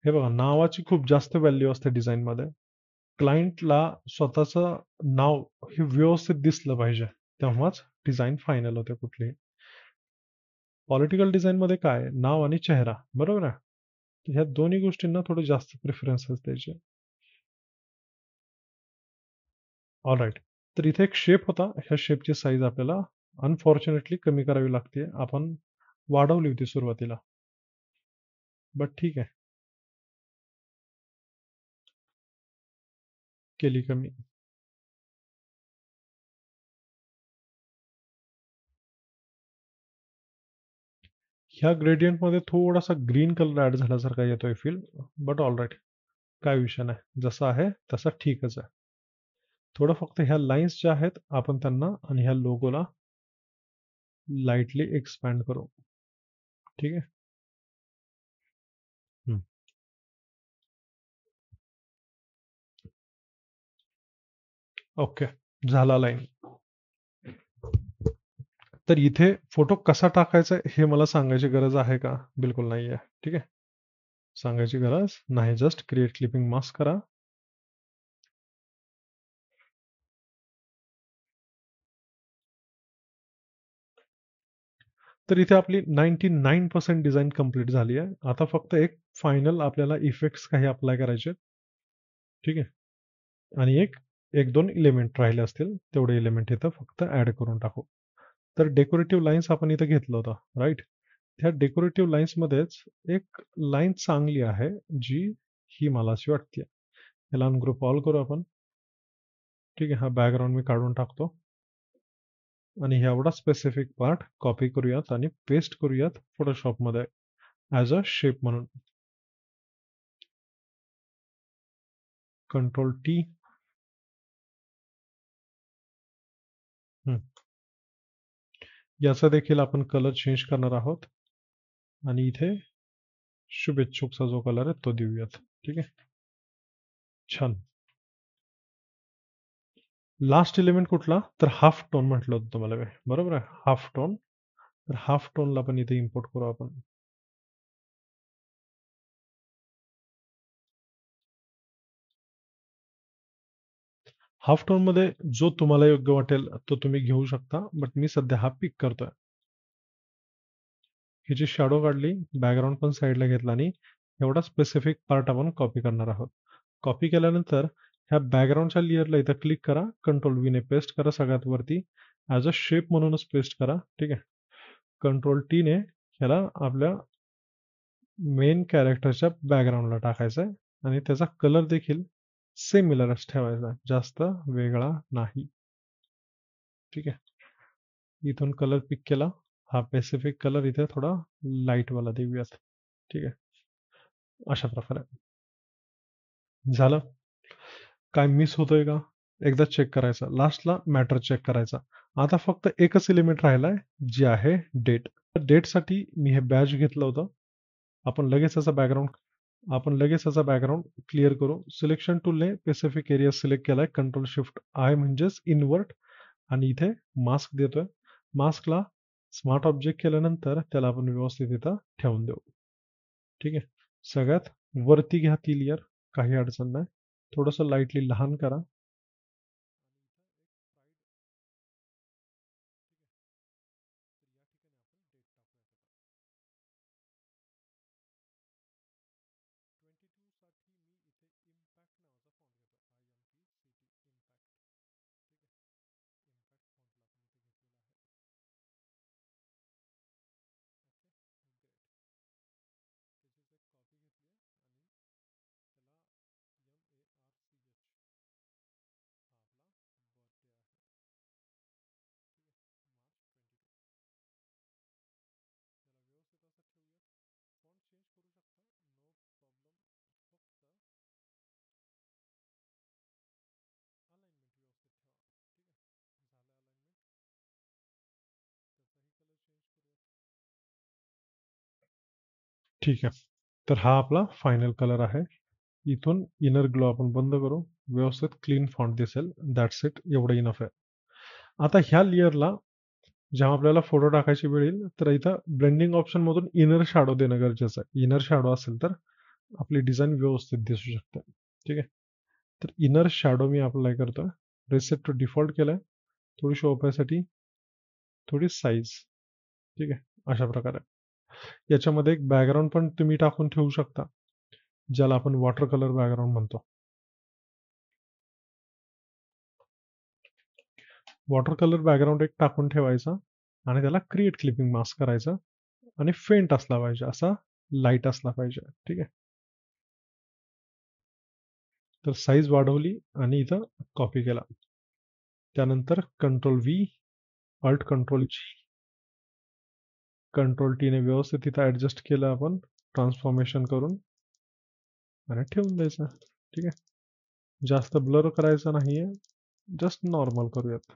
हे बघा, नावाची खूप जास्त व्हॅल्यू असते डिझाईन मध्ये. क्लायंटला स्वतःचं नाव हे व्यवस्थित दिसलं पाहिजे, तेव्हाच डिझाईन फायनल होते कुठलीही. पॉलिटिकल डिझाईन मध्ये काय नाव आणि चेहरा, बरोबर आहे. तर ह्या दोन्ही गोष्टींना थोडे जास्त प्रेफरन्सेस द्यायचे. All right. तर इथे एक शेप होता. ह्या शेपची साईज आपल्याला अनफॉर्च्युनेटली कमी करावी लागते. आपण वाढवली होती सुरुवातीला, बट ठीक आहे, केली कमी. ह्या ग्रेडियंटमध्ये थोडासा ग्रीन कलर ऍड झाल्यासारखा येतोय फील, बट ऑल राईट, काय विषय नाही. जसं आहे तसं ठीकच आहे. थोडं फक्त ह्या लाईन्स ज्या आहेत आपण त्यांना आणि ह्या लोगोला लाईटली एक्सपॅन्ड करू. ठीक आहे. ओके. झाला लाईन. तर इथे फोटो कसा टाकायचा हे मला सांगायची गरज आहे का? बिलकुल नाही आहे. ठीक आहे. सांगायची गरज नाही. जस्ट क्रिएट क्लिपिंग मास्क करा. तर इथे आपली 99% डिझाईन कंप्लीट झाली आहे. आता फक्त एक फायनल आपल्याला इफेक्ट्स काही अप्लाय करायचे. ठीक आहे. आणि एक दोन इलिमेंट राहिले असतील, तेवढे इलिमेंट इथं फक्त ऍड करून टाकू. तर डेकोरेटिव्ह लाईन्स आपण इथं घेतलं होतं, राईट. त्या डेकोरेटिव्ह लाईन्स मध्येच एक लाईन चांगली आहे, जी ही मला अशी वाटते. याला अनग्रुप ऑल करू आपण. ठीक आहे. हा बॅकग्राऊंड मी काढून टाकतो आणि एवढा स्पेसिफिक पार्ट कॉपी करूयात आणि पेस्ट करूयात फोटोशॉपमध्ये ॲज अ शेप म्हणून. Control T. याचा देखील आपण कलर चेंज करणार आहोत आणि इथे शुभेच्छुकचा जो कलर आहे तो देऊयात. ठीक आहे. छान. लास्ट एलिमेंट कुठला तर हाफ टोन म्हटलं होतं तुम्हाला मी, बरोबर आहे. Half tone. तर हाफ टोनला पण इथे इम्पोर्ट करू आपण. हाफ टोन मध्ये जो तुम्हाला योग्य वाटेल तो तुम्ही घेऊ शकता, बट मी सध्या हा पिक करतोय. ह्याची शॅडो काढली, बॅकग्राऊंड पण साईडला घेतला आणि एवढा स्पेसिफिक पार्ट आपण कॉपी करणार आहोत. कॉपी केल्यानंतर ह्या बॅकग्राऊंडच्या लेअरला इथं क्लिक करा, कंट्रोल व्ही ने पेस्ट करा सगळ्यात वरती, ॲज अ शेप म्हणूनच पेस्ट करा. ठीक आहे. कंट्रोल टी ने ह्याला आपल्या मेन कॅरेक्टरच्या बॅकग्राऊंडला टाकायचं आहे आणि त्याचा कलर देखील सिमिलरच ठेवायचा, जास्त वेगळा नाही. ठीक आहे. इथून कलर पिक केला. हा पॅसिफिक कलर इथे थोडा लाईटवाला देऊयात. ठीक आहे. अशा प्रकारे. झालं? काय मिस होतोय का? एकदा चेक करायचं. लास्टला मॅटर चेक करायचा. आता फक्त एकच एलिमेंट राहिलाय, जे आहे डेट. तर डेटसाठी मी हे बॅज घेतलं होतं. आपण लगेच याचा बॅकग्राऊंड क्लिअर करू. सिलेक्शन टूलने स्पेसिफिक एरिया सिलेक्ट केलाय. कंट्रोल शिफ्ट आय म्हणजेच इन्व्हर्ट आणि इथे मास्क देतोय. मास्कला स्मार्ट ऑब्जेक्ट केल्यानंतर त्याला आपण व्यवस्थित इथं ठेवून देऊ. ठीक आहे. सगळ्यात वरती घ्या ती लेयर, काही अडचण नाही. थोडंसं लाईटली लहान करा. ठीक आहे. तर हा आपला फायनल कलर आहे. इथून इनर ग्लो आपण बंद करू. व्यवस्थित क्लीन फॉन्ट दिसेल. That's it. एवढं इनफ आहे. आता ह्या लेयरला जेव्हा आपल्याला फोटो टाकायची वेळ येईल, तर इथं ब्लेंडिंग ऑप्शन मधून इनर शॅडो देणं गरजेचं आहे. इनर शॅडो असेल तर आपली डिझाईन व्यवस्थित दिसू शकते. ठीक आहे. तर इनर शॅडो मी अप्लाय करतोय. रिसेट टू डिफॉल्ट केलाय. थोडीशी ओपॅसिटी, थोडी साईज. ठीक आहे. अशा प्रकारे. याच्यामध्ये एक बॅकग्राऊंड पण तुम्ही टाकून ठेवू शकता, ज्याला आपण वॉटर कलर बॅकग्राऊंड म्हणतो. वॉटर कलर बॅकग्राऊंड एक टाकून ठेवायचा आणि त्याला क्रिएट क्लिपिंग मास्क करायचं आणि फेंट असला पाहिजे, असा लाईट असला पाहिजे. ठीक आहे. तर साईज वाढवली आणि इथं कॉपी केला. त्यानंतर कंट्रोल व्ही, अल्ट कंट्रोल जी, कंट्रोल टी ने व्यवस्थित इथं ऍडजस्ट केलं आपण ट्रान्सफॉर्मेशन करून आणि ठेवून द्यायचं. ठीक आहे. जास्त ब्लर करायचं नाहीये, जस्ट नॉर्मल करूयात.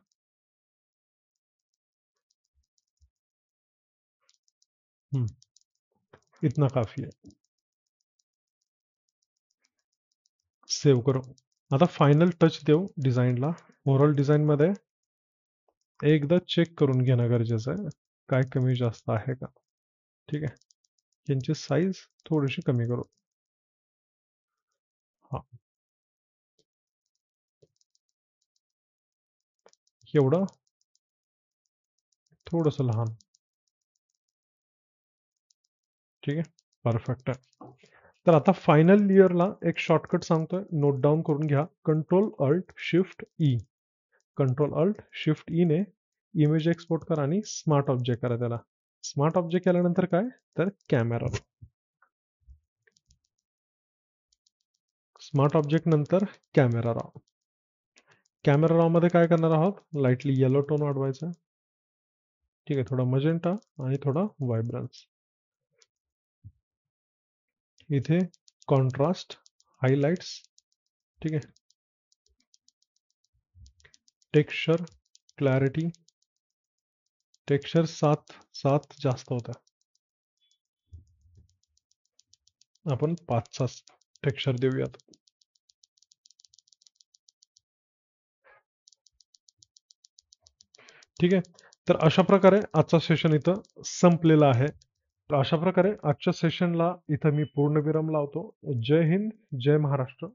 इतना काफी आहे. सेव्ह करू. आता फायनल टच देऊ डिझाईनला. ओव्हरऑल डिझाईनमध्ये एकदा चेक करून घेणं गरजेचं आहे, काय कमी जास्त आहे का. ठीक आहे. यांची साईज थोडीशी कमी करू. हा, एवढं थोडंसं लहान. ठीक आहे. परफेक्ट आहे. तर आता फायनल लेयरला एक शॉर्टकट सांगतोय, नोट डाऊन करून घ्या. Control alt shift E. Control alt shift E ने इमेज एक्सपोर्ट करा आणि स्मार्ट ऑब्जेक्ट करा त्याला. स्मार्ट ऑब्जेक्ट केल्यानंतर काय, तर कॅमेरा. स्मार्ट ऑब्जेक्ट नंतर कॅमेरा रॉ. कॅमेरा रॉ मध्ये काय करणार आहोत, लाईटली येलो टोन वाढवायचा. ठीक आहे. थोडा मजेंटा आणि थोडा व्हायब्रन्स. इथे कॉन्ट्रास्ट, हायलाइट्स. ठीक आहे. Texture, clarity. टेक्स्चर 7 जास्त होता, आपण 5चा टेक्स्चर देऊयात. ठीक आहे. तर अशा प्रकारे आजचा सेशन इथं संपलेला आहे. तर अशा प्रकारे आजच्या सेशनला इथं मी पूर्णविराम लावतो. जय हिंद, जय महाराष्ट्र.